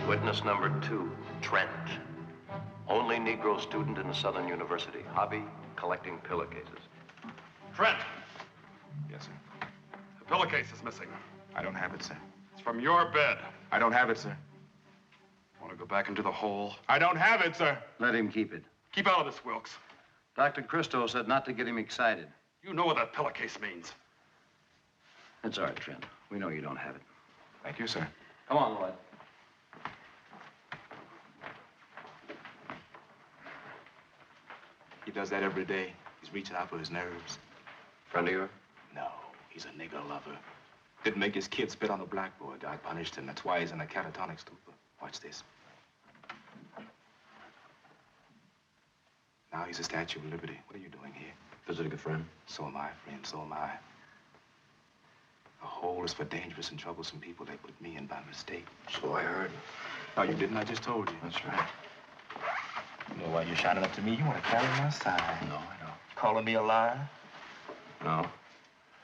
Witness number 2, Trent. Only Negro student in the Southern University. Hobby, collecting pillowcases. Trent, Yes, sir. the pillowcase is missing. I don't have it, sir. It's from your bed. I don't have it, sir. Want to go back into the hole? I don't have it, sir. Let him keep it. Keep out of this, Wilkes. Dr. Christo said not to get him excited. You know what that pillowcase means. That's all right, Trent. We know you don't have it. Thank you, sir. Come on, Lloyd. He does that every day. He's reaching out for his nerves. Friend of yours? No, he's a nigger lover. Didn't make his kid spit on the blackboard. God punished him. That's why he's in a catatonic stupor. Watch this. Now he's a Statue of Liberty. What are you doing here? Visiting a friend. So am I, friend. So am I. The hole is for dangerous and troublesome people. They put me in by mistake. So I heard. No, you didn't. I just told you. That's right. You know why you're shining up to me? You want to carry my sign. No, I don't. Calling me a liar? No.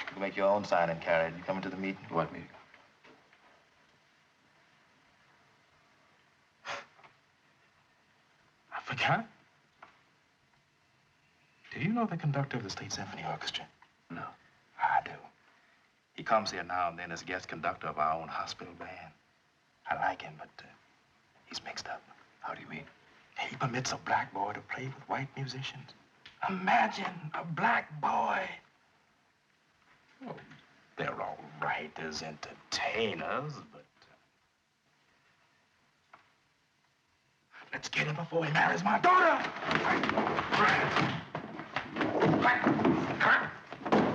You can make your own sign and carry it. You coming to the meeting? What meeting? I forgot. Do you know the conductor of the State Symphony Orchestra? No. I do. He comes here now and then as guest conductor of our own hospital band. I like him, but he's mixed up. How do you mean? He permits a black boy to play with white musicians. Imagine a black boy. Oh, they're all right as entertainers, but... let's get him before he marries my daughter!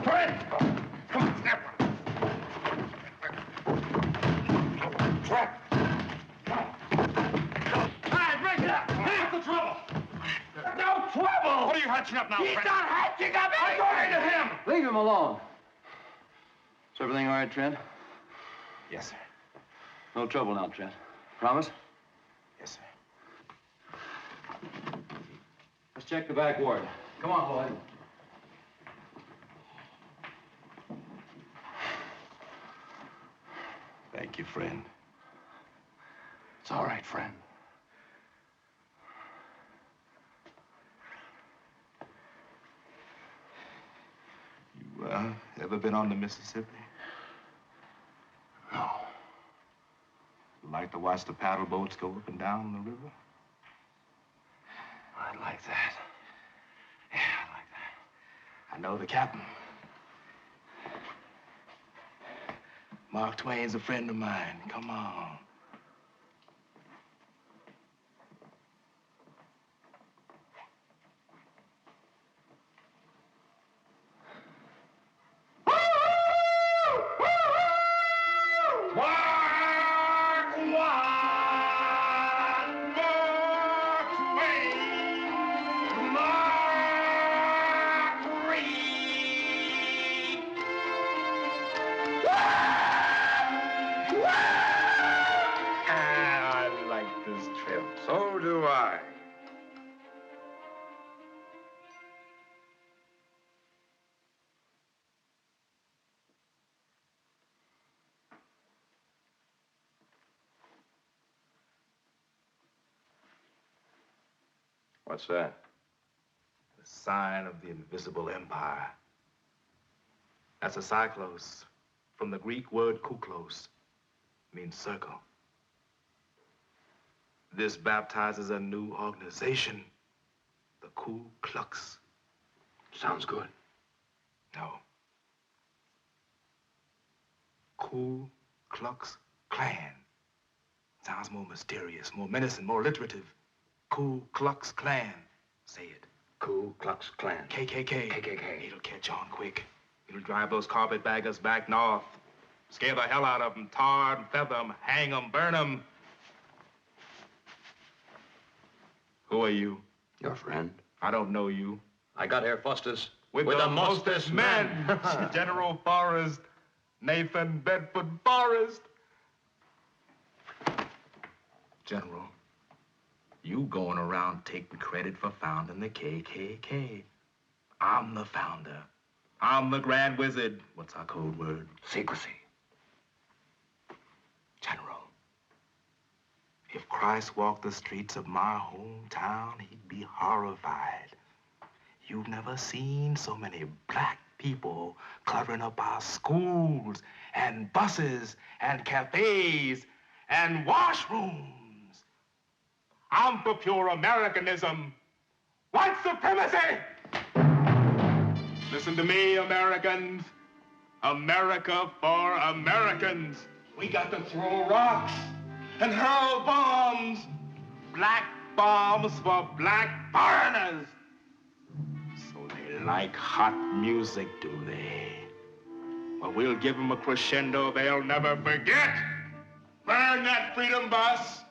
Fred! Come on, snap one. Fred! Hey, break it up! What's the trouble? No trouble! What are you hatching up now, He's Fred? not hatching up I'm going to him! Leave him alone. Is everything all right, Trent? Yes, sir. No trouble now, Trent. Promise? Yes, sir. Let's check the back ward. Come on, Lloyd. Thank you, friend. It's all right, friend. You, ever been on the Mississippi? No. Like to watch the paddle boats go up and down the river? I'd like that. Yeah, I like that. I know the captain. Mark Twain's a friend of mine. Come on. So do I. What's that? The sign of the invisible empire. That's a cyclos, from the Greek word kuklos, means circle. This baptizes a new organization, the Ku Klux. Sounds good. No. Ku Klux Klan. Sounds more mysterious, more menacing, more alliterative. Ku Klux Klan. Say it. Ku Klux Klan. KKK. KKK. It'll catch on quick. It'll drive those carpetbaggers back north. Scare the hell out of them, tar and feather them, hang them, burn them. Who are you? Your friend. I don't know you. I got here, Foster's. With the mostest men. General Forrest. Nathan Bedford Forrest. General, you going around taking credit for founding the KKK. I'm the founder. I'm the Grand Wizard. What's our code word? Secrecy. General, if Christ walked the streets of my hometown, he'd be horrified. You've never seen so many black people cluttering up our schools and buses and cafes and washrooms. I'm for pure Americanism. White supremacy! Listen to me, Americans. America for Americans. We got to throw rocks and hurl bombs. Black bombs for black foreigners. So they like hot music, do they? Well, we'll give them a crescendo they'll never forget. Burn that freedom bus.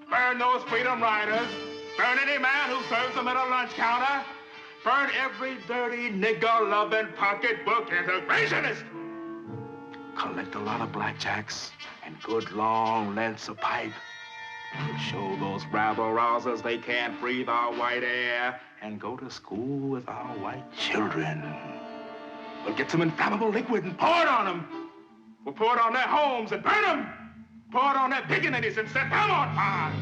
Burn those freedom riders. Burn any man who serves them at a lunch counter. Burn every dirty, nigger-loving, pocketbook integrationist. collect a lot of blackjacks and good long lengths of pipe. We'll show those rabble-rousers they can't breathe our white air and go to school with our white children. We'll get some inflammable liquid and pour it on them. We'll pour it on their homes and burn them. Pour it on their pickaninnies and set them on fire.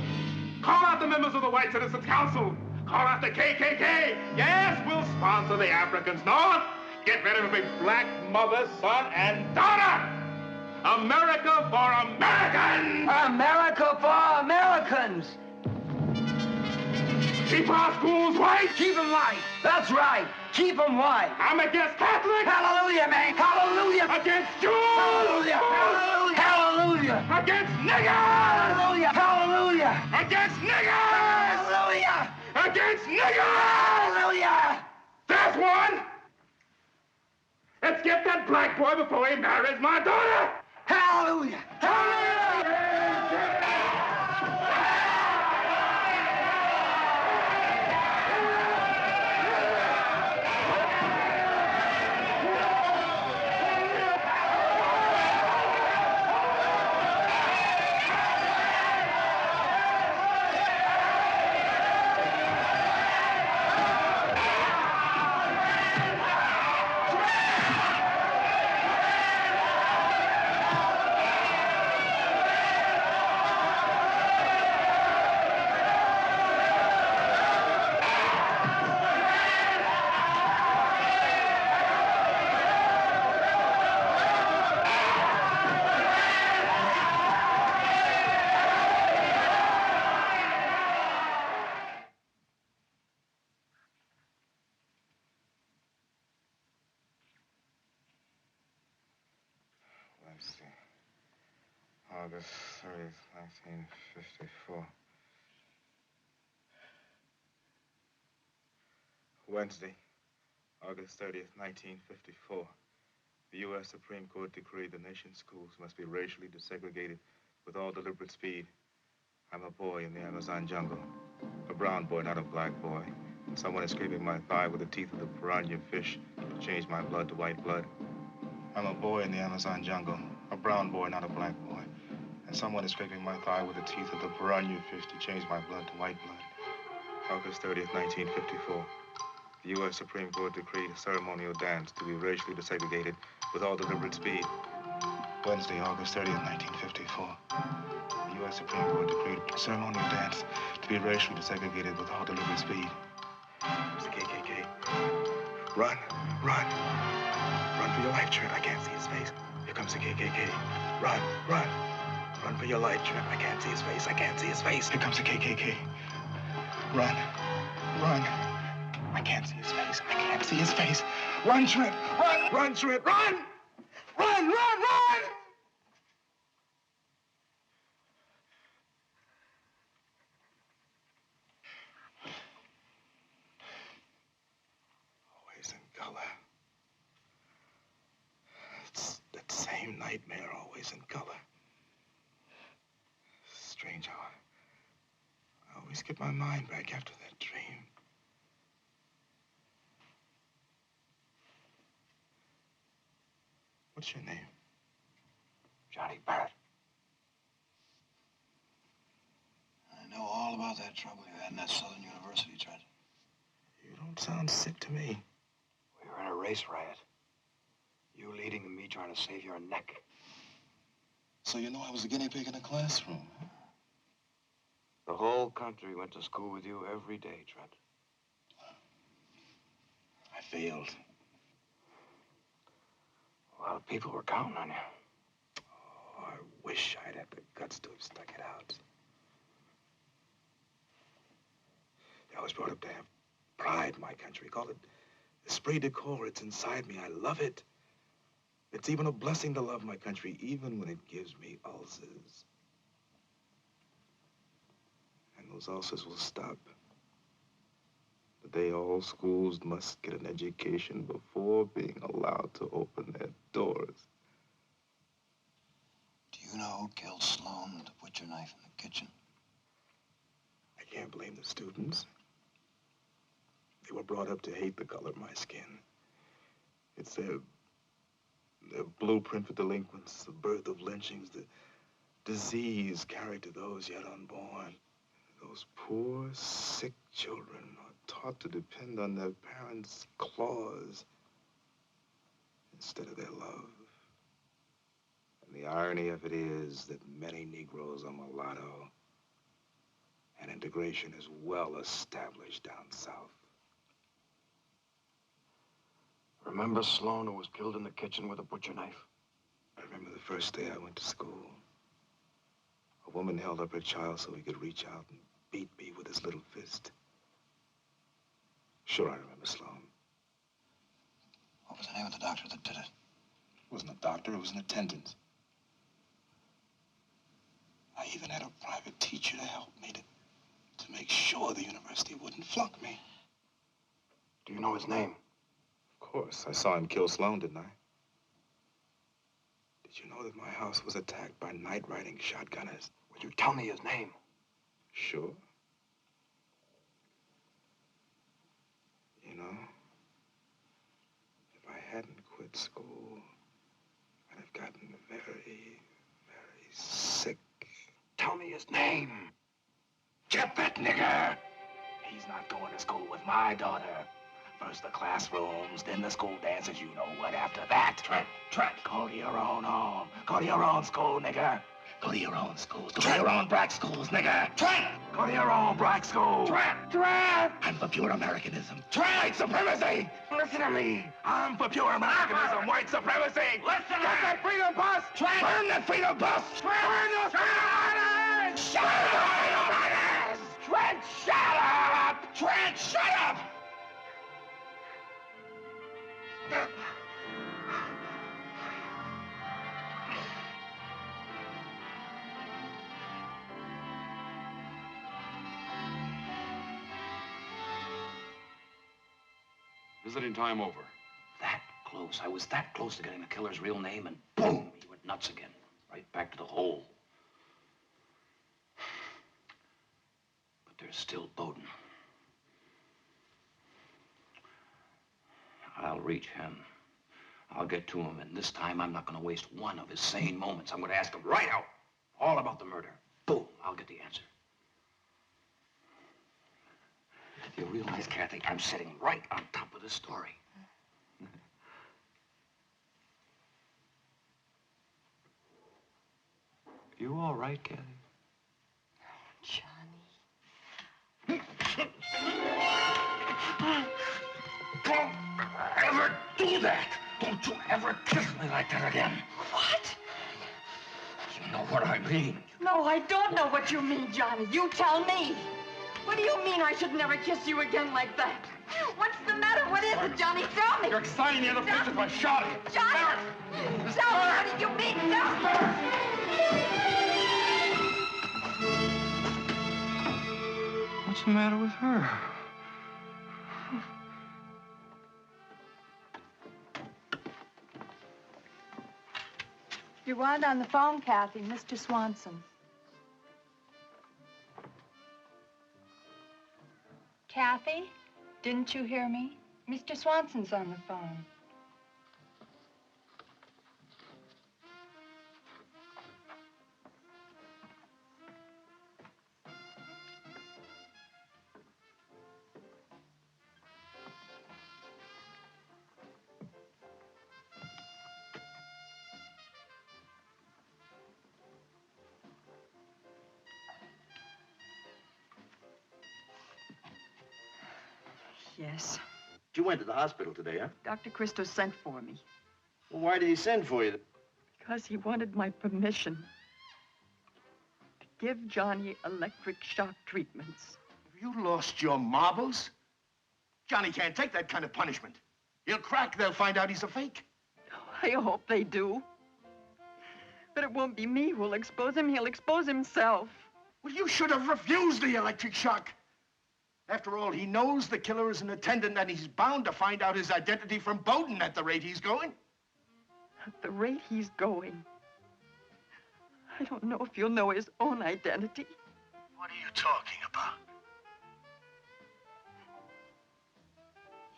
Call out the members of the White Citizens Council. Call out the KKK. Yes, we'll sponsor the Africans North. Get rid of every black mother, son, and daughter. America for Americans! America for Americans! Keep our schools white! Keep them white! That's right! Keep them white! I'm against Catholics! Hallelujah, man! Hallelujah! Against Jews! Hallelujah! Hallelujah! Hallelujah! Against niggers! Hallelujah! Hallelujah! Against niggers! Hallelujah! Against niggers! Hallelujah! There's one! Let's get that black boy before he marries my daughter! Hallelujah! Hallelujah! Let's see. August 30th, 1954. Wednesday, August 30th, 1954. The U.S. Supreme Court decreed the nation's schools must be racially desegregated with all deliberate speed. I'm a boy in the Amazon jungle. A brown boy, not a black boy. And someone is scraping my thigh with the teeth of the piranha fish to change my blood to white blood. I'm a boy in the Amazon jungle. A brown boy, not a black boy. And someone is scraping my thigh with the teeth of the piranha fish to change my blood to white blood. August 30th, 1954. The U.S. Supreme Court decreed a ceremonial dance to be racially desegregated with all deliberate speed. Wednesday, August 30th, 1954. The U.S. Supreme Court decreed a ceremonial dance to be racially desegregated with all deliberate speed. It's the KKK. Run, run. Run for your life, Trent. I can't see his face. Here comes the KKK. Run, run. Run for your life, Trent. I can't see his face. I can't see his face. Here comes the KKK. Run, run. I can't see his face. I can't see his face. Run, Trent. Run, run, Trent. Run! Run, run, run! Always in color. It's that same nightmare, always in color. Strange how I always get my mind back after that dream. What's your name? Johnny Barrett. I know all about that trouble you had in that Southern University, Trent. You don't sound sick to me. We were in a race riot. You leading and me trying to save your neck. So you know I was a guinea pig in the classroom, huh? The whole country went to school with you every day, Trent. I failed. A lot of people were counting on you. Oh, I wish I'd had the guts to have stuck it out. I was brought up to have pride in my country. Call it esprit de corps. It's inside me. I love it. It's even a blessing to love my country, even when it gives me ulcers. And those ulcers will stop the day all schools must get an education before being allowed to open their doors. Do you know who killed Sloan with the butcher knife in the kitchen? I can't blame the students. They were brought up to hate the color of my skin. It's their Their blueprint for delinquents, the birth of lynchings, the disease carried to those yet unborn. Those poor, sick children are taught to depend on their parents' claws instead of their love. And the irony of it is that many Negroes are mulatto, and integration is well established down south. Remember Sloan, who was killed in the kitchen with a butcher knife? I remember the first day I went to school. A woman held up her child so he could reach out and beat me with his little fist. Sure, I remember Sloan. What was the name of the doctor that did it? It wasn't a doctor, it was an attendant. I even had a private teacher to help me to make sure the university wouldn't flunk me. Do you know his name? Of course. I saw him kill Sloan, didn't I? Did you know that my house was attacked by night-riding shotgunners? Would you tell me his name? Sure. You know, if I hadn't quit school, I'd have gotten very, very sick. Tell me his name. Get that nigger. He's not going to school with my daughter. First the classrooms, then the school dances. You know what after that. Trent, go to your own home. Go to your own school, nigger. Go to your own schools. Go to your own black schools, nigger. Trent! Go to your own black school. Trent! I'm for pure Americanism. White supremacy! Listen to me. I'm for pure Americanism. White supremacy! Listen to me! Get that freedom bus! Trent! Burn that freedom bus! Trent! Burn those freedom riders! Shut up! Trent, shut up! Trent, shut up! Visiting time over. That close. I was that close to getting the killer's real name, and boom, he went nuts again. Right back to the hole. But there's still Bowden. I'll reach him. I'll get to him, and this time I'm not going to waste one of his sane moments. I'm going to ask him right out all about the murder. Boom, I'll get the answer. You realize, Kathy, I'm sitting right on top of this story. You all right, Kathy? Johnny. Don't ever do that. Don't you ever kiss me like that again. What? You know what I mean. No, I don't know what you mean, Johnny. You tell me. What do you mean I should never kiss you again like that? What's the matter? What is it, Johnny? Tell me. You're exciting the other bitches by shouting. Johnny! Tell me, what do you mean? Tell me. What's the matter with her? You want on the phone, Kathy, Mr. Swanson. Kathy, didn't you hear me? Mr. Swanson's on the phone. Yes. You went to the hospital today, huh? Dr. Christo sent for me. Well, why did he send for you? Because he wanted my permission to give Johnny electric shock treatments. Have you lost your marbles? Johnny can't take that kind of punishment. He'll crack. They'll find out he's a fake. I hope they do. But it won't be me who'll expose him. He'll expose himself. Well, you should have refused the electric shock. After all, he knows the killer is an attendant, and he's bound to find out his identity from Bowden at the rate he's going. At the rate he's going, I don't know if he'll know his own identity. What are you talking about?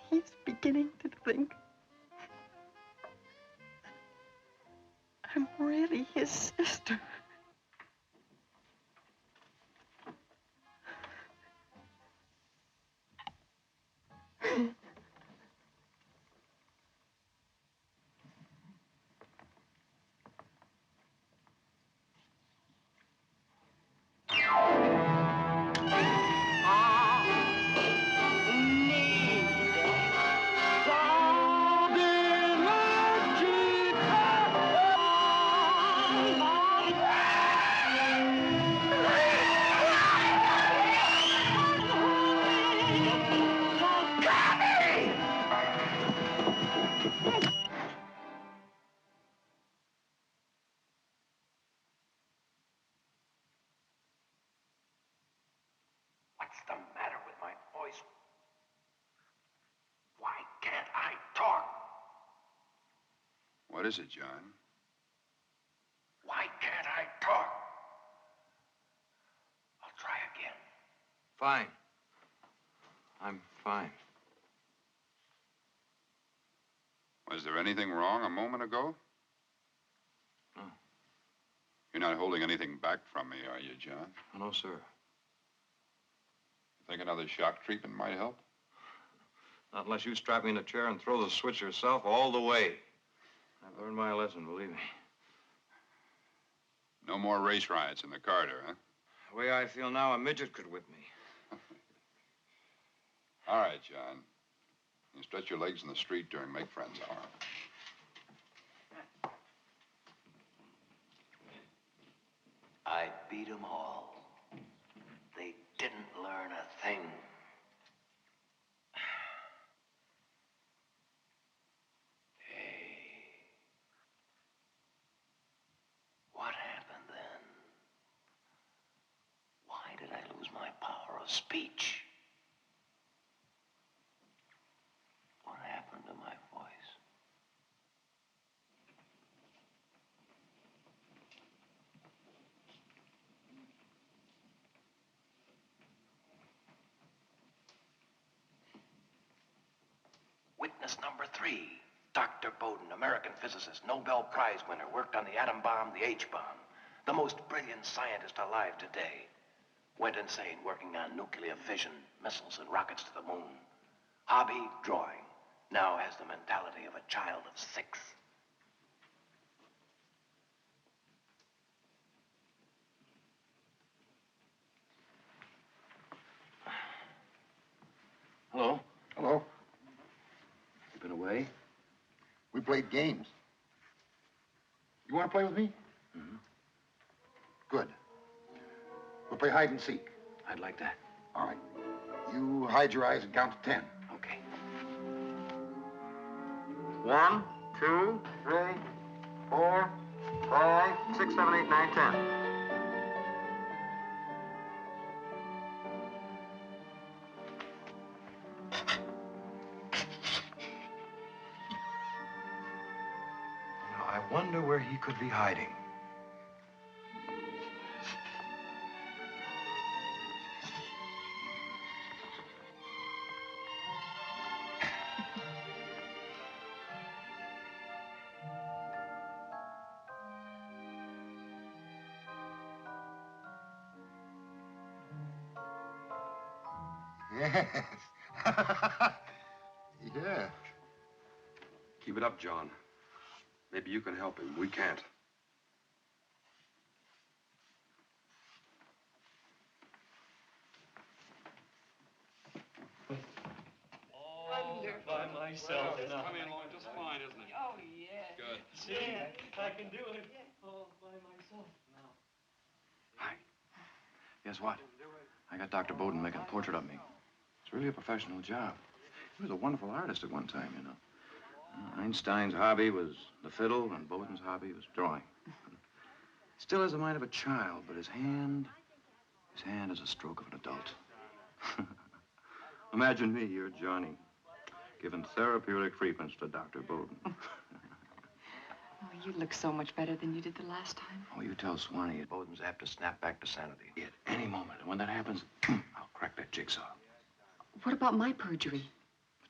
He's beginning to think I'm really his sister. What's the matter with my voice? Why can't I talk? What is it, John? Why can't I talk? I'll try again. Fine. I'm fine. Was there anything wrong a moment ago? No. You're not holding anything back from me, are you, John? No, sir. Think another shock treatment might help? Not unless you strap me in a chair and throw the switch yourself all the way. I've learned my lesson, believe me. No more race riots in the corridor, huh? The way I feel now, a midget could whip me. All right, John. You stretch your legs in the street during Make Friends hour. I beat them all. They didn't learn a thing. Hey. What happened then? Why did I lose my power of speech? What happened to my voice? Witness number 3, Dr. Bowden, American physicist, Nobel Prize winner, worked on the atom bomb, the H-bomb. The most brilliant scientist alive today. Went insane working on nuclear fission, missiles, and rockets to the moon. Hobby, drawing. Now has the mentality of a child of 6. Hello? Hello? You been away? We played games. You want to play with me? Mm-hmm. Good. We'll play hide and seek. I'd like that. All right. You hide your eyes and count to 10. Okay. 1, 2, 3, 4, 5, 6, 7, 8, 9, 10. Now, I wonder where he could be hiding. Yes. Yeah. Keep it up, John. Maybe you can help him. We can't. By myself now. Coming along just fine, isn't it? Oh, yeah. Good. See, I can do it all by myself now. Hi. Guess what? I got Dr. Bowden making a portrait of me. It's really a professional job. He was a wonderful artist at one time, you know. Einstein's hobby was the fiddle, and Bowden's hobby was drawing. Still has the mind of a child, but his hand is a stroke of an adult. Imagine me, you're Johnny, giving therapeutic treatments to Dr. Bowden. Oh, you look so much better than you did the last time. Oh, you tell Swanee Bowden's apt to snap back to sanity. at any moment. And when that happens, I'll crack that jigsaw. What about my perjury?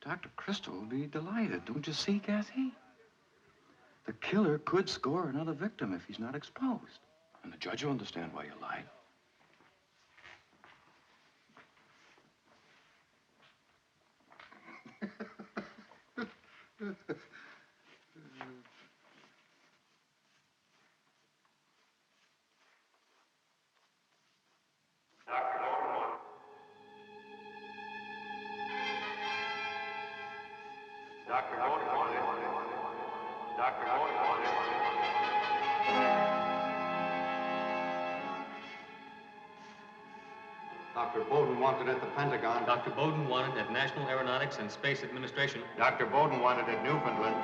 Dr. Crystal will be delighted. Don't you see, Kathy? The killer could score another victim if he's not exposed. And the judge will understand why you lied. Dr. Bowden wanted. Dr. Bowden wanted. Dr. Bowden wanted at the Pentagon. Dr. Bowden wanted at National Aeronautics and Space Administration. Dr. Bowden wanted at Newfoundland.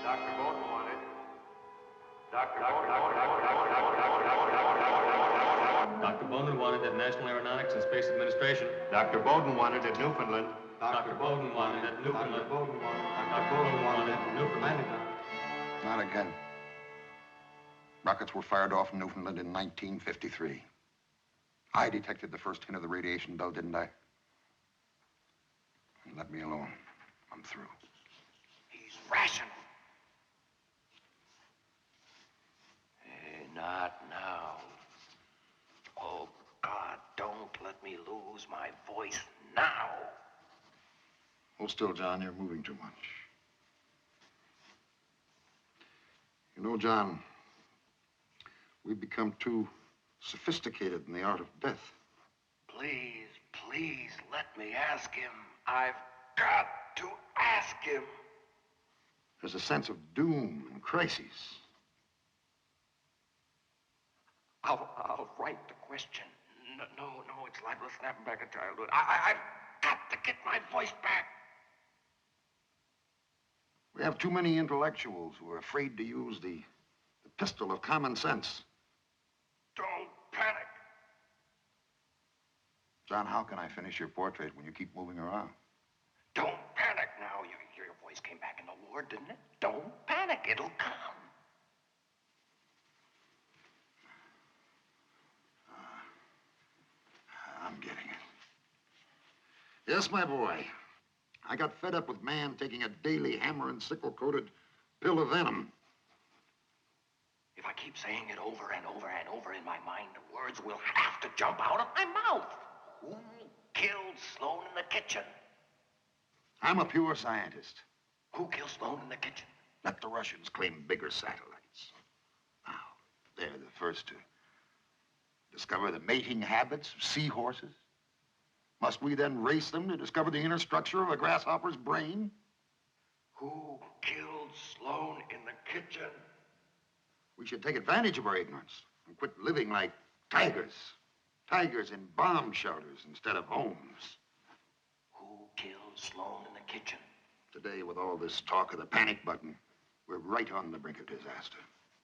Dr. Bowden wanted. Dr. Dr. Bowden wanted at National Aeronautics and Space Administration. Dr. Bowden wanted at Newfoundland. Dr. Bowden wanted at Newfoundland. Dr. Bowden wanted at Newfoundland. Not again. Rockets were fired off in Newfoundland in 1953. I detected the first hint of the radiation belt, didn't I? And let me alone. I'm through. He's rational. Hey, not now. Oh, God, don't let me lose my voice now. Hold still, John. You're moving too much. You know, John, we've become too sophisticated in the art of death. Please, please let me ask him. I've got to ask him. There's a sense of doom and crises. I'll write the question. No, it's like we're snapping back in childhood. I've got to get my voice back. We have too many intellectuals who are afraid to use the pistol of common sense. Don't panic. John, how can I finish your portrait when you keep moving around? Don't panic now. Your voice came back in the war, didn't it? Don't panic. It'll come. I'm getting it. Yes, my boy. I got fed up with man taking a daily hammer and sickle-coated pill of venom. If I keep saying it over and over and over in my mind, the words will have to jump out of my mouth. Who killed Sloan in the kitchen? I'm a pure scientist. Who killed Sloan in the kitchen? Let the Russians claim bigger satellites. Now, they're the first to discover the mating habits of seahorses. Must we then race them to discover the inner structure of a grasshopper's brain? Who killed Sloan in the kitchen? We should take advantage of our ignorance and quit living like tigers. Tigers in bomb shelters instead of homes. Who killed Sloan in the kitchen? Today, with all this talk of the panic button, we're right on the brink of disaster.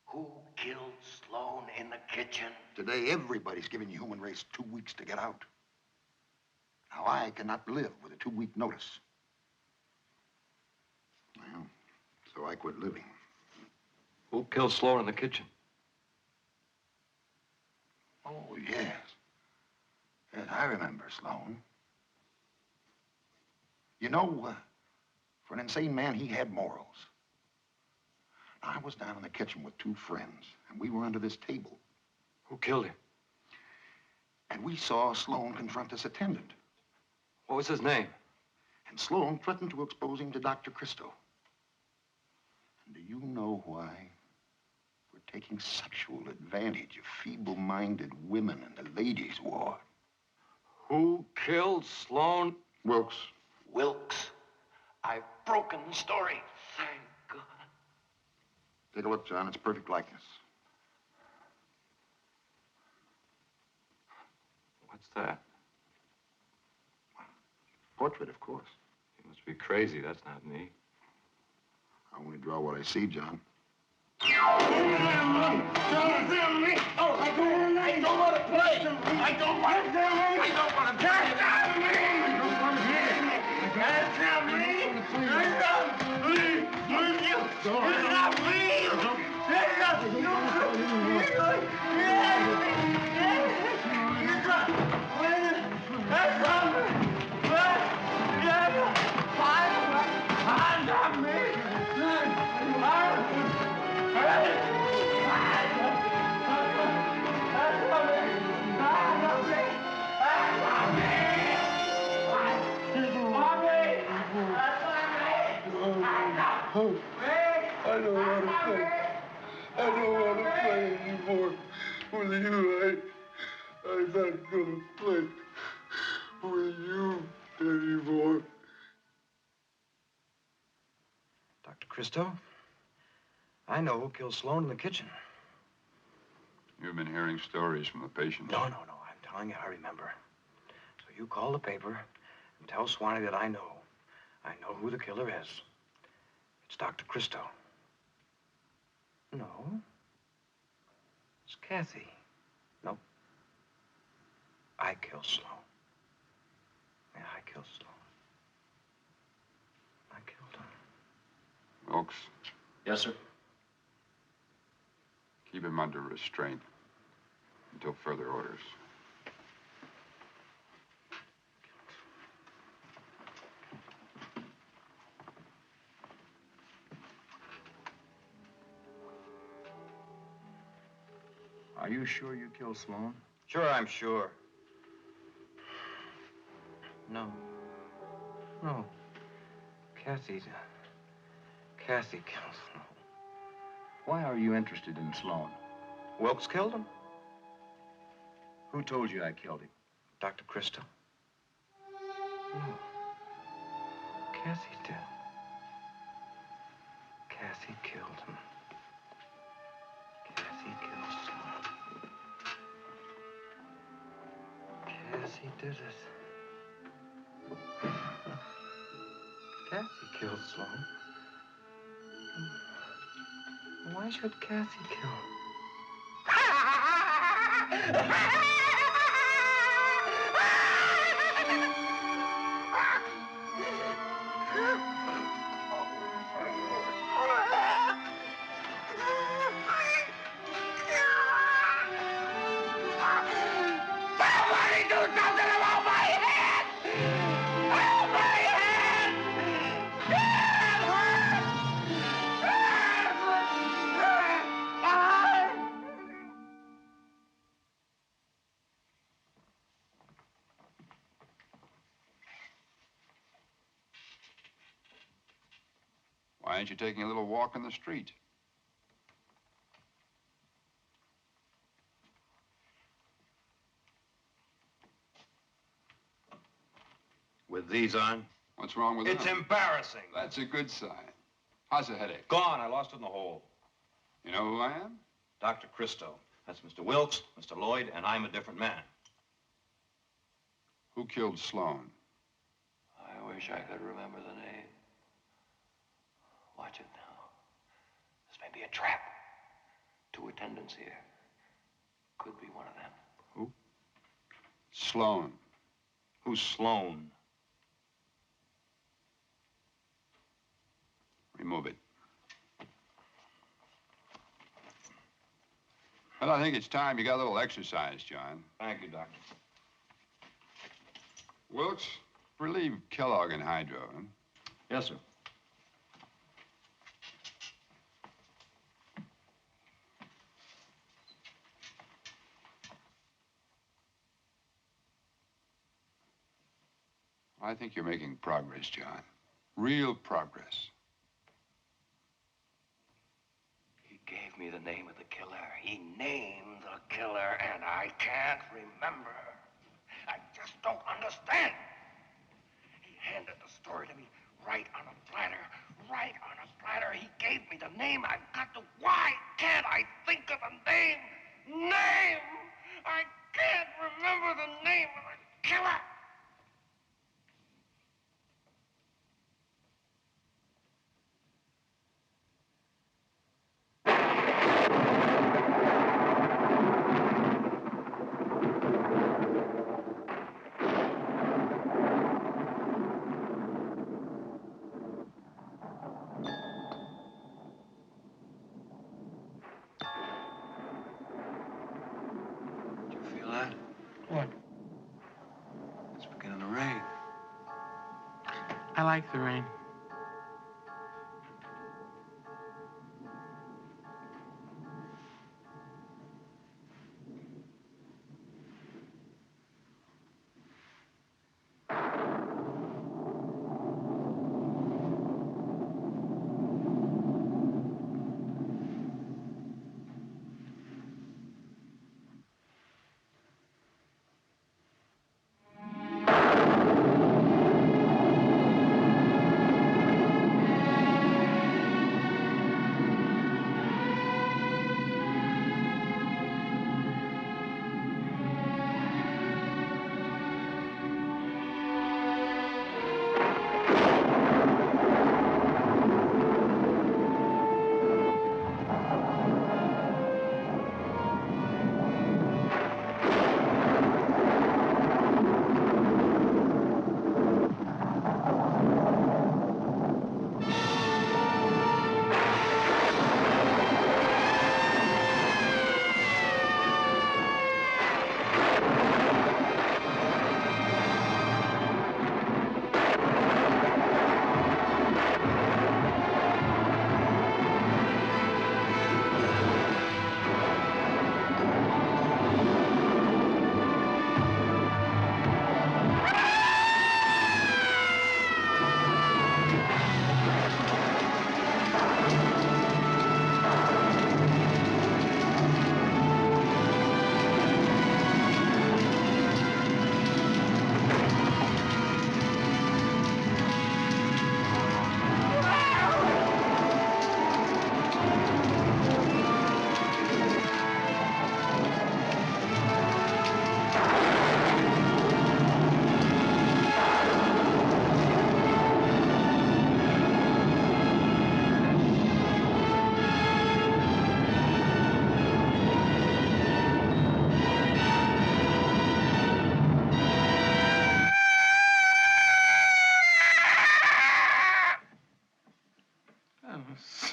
Who killed Sloan in the kitchen? Today, everybody's giving the human race 2 weeks to get out. Now, I cannot live with a 2-week notice. Well, so I quit living. Who killed Sloan in the kitchen? Oh, yes. Yes, I remember Sloan. You know, for an insane man, he had morals. I was down in the kitchen with 2 friends, and we were under this table. Who killed him? And we saw Sloan confront this attendant. What was his name? And Sloan threatened to expose him to Dr. Christo. And do you know why? We're taking sexual advantage of feeble-minded women in the ladies' ward. Who killed Sloan? Wilkes. Wilkes. I've broken the story. Thank God. Take a look, John. It's perfect likeness. What's that? Portrait, of course. You must be crazy. That's not me. I only draw what I see, John. I don't want to play. I don't want to play. not gonna play with you anymore. Dr. Christo, I know who killed Sloan in the kitchen. You've been hearing stories from the patients. No. I'm telling you, I remember. So you call the paper and tell Swanee that I know. I know who the killer is. It's Dr. Christo. No. It's Kathy. No. I killed Sloan. Yeah, I killed Sloan. I killed him. Wilkes, Yes, sir. keep him under restraint until further orders. Are you sure you killed Sloan? Sure, I'm sure. No. Kathy killed Sloan. Why are you interested in Sloan? Wilkes killed him? Who told you I killed him? Dr. Christo. No. Kathy did. Kathy killed him. Kathy killed Sloan. Kathy did it. Kathy killed Sloan. Why should Kathy kill him? Somebody do something about my head! Oh, my head! Why aren't you taking a little walk in the street? With these on? What's wrong with It's them? embarrassing. That's a good sign. How's the headache? Gone. I lost it in the hole. You know who I am? Dr. Christo. That's Mr. Wilkes, Mr. Lloyd, and I'm a different man. Who killed Sloan? I wish I could remember the name. Watch it now. This may be a trap. 2 attendants here. Could be one of them. Who? Sloan. Who's Sloan? Remove it. Well, I think it's time you got a little exercise, John. Thank you, Doctor. Wilkes, relieve Kellogg and Hydro, huh? Yes, sir. I think you're making progress, John. Real progress. He gave me the name of the killer. He named the killer, and I can't remember. I just don't understand. He handed the story to me right on a platter. Right on a platter. He gave me the name. I've got to... Why can't I think of the name? Name! I can't remember the name of the killer. That? What? It's beginning to rain. I like the rain.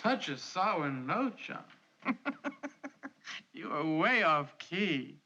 Such a sour note, John. You are way off key.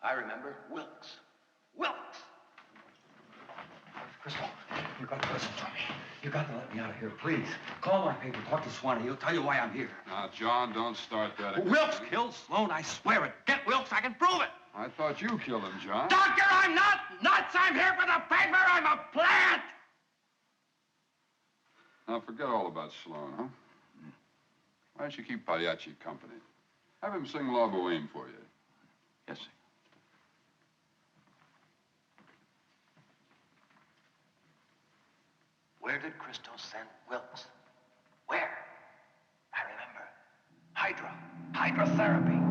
I remember Wilkes. Wilkes! Crystal, you got to listen to me. You got to let me out of here, please. Call my paper, talk to Swanee. He'll tell you why I'm here. Now, John, don't start that again. Wilkes killed Sloan, I swear it. Get Wilkes, I can prove it. I thought you killed him, John. Doctor, I'm not nuts. I'm here for the paper. I'm a plant. Now, forget all about Sloan, huh? Why don't you keep Pagliacci company? Have him sing La Boheme for you. Yes, sir. Where did Christo send Wilkes? Where? I remember. Hydrotherapy.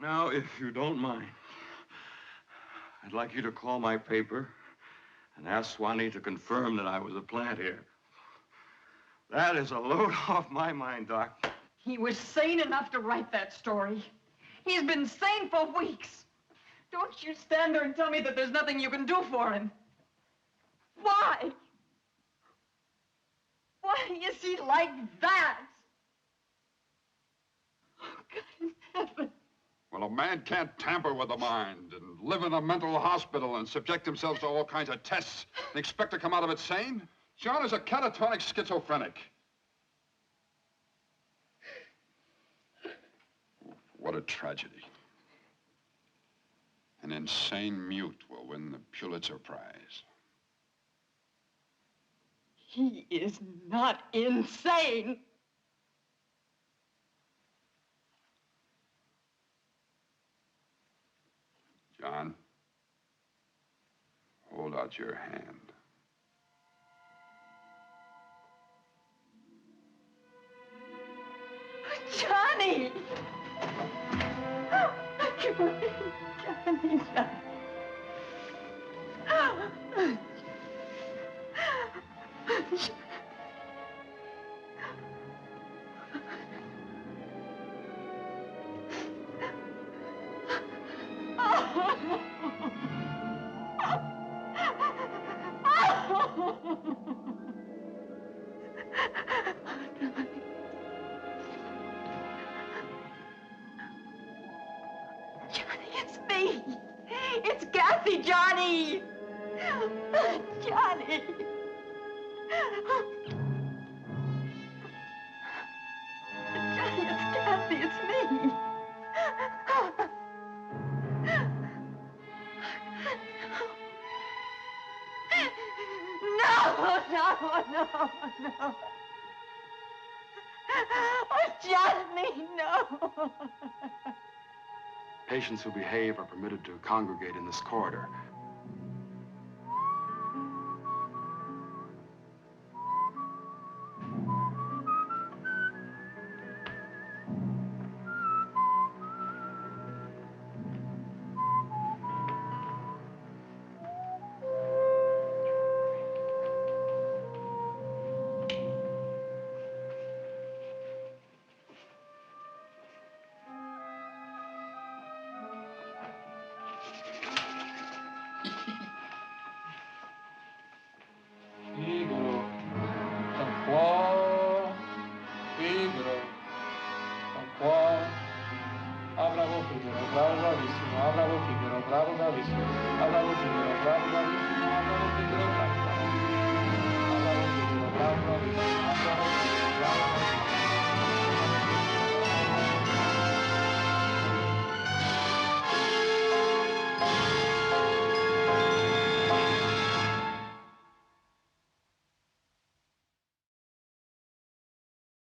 Now, if you don't mind, I'd like you to call my paper and ask Swanee to confirm that I was a plant here. That is a load off my mind, Doc. He was sane enough to write that story. He's been sane for weeks. Don't you stand there and tell me that there's nothing you can do for him. Why? Why is he like that? Oh, God in heaven. Well, a man can't tamper with the mind and live in a mental hospital and subject himself to all kinds of tests and expect to come out of it sane. John is a catatonic schizophrenic. What a tragedy. An insane mute will win the Pulitzer Prize. He is not insane. John, hold out your hand. Johnny! Johnny, Johnny. Johnny, it's me. It's Kathy, Johnny. Johnny. Johnny, it's Kathy. It's me. No. Oh, Johnny, no. Patients who behave are permitted to congregate in this corridor. Figaro, un po', Figaro, un po'. Ah, bravo Figaro, bravo, bravissimo, ah, bravo Figaro, bravo, bravissimo, ah, bravo Figaro, bravo, bravissimo, ah, bravo Figaro, bravo, bravo. Ah, bravo Figaro, bravo, bravissimo, ah, bravo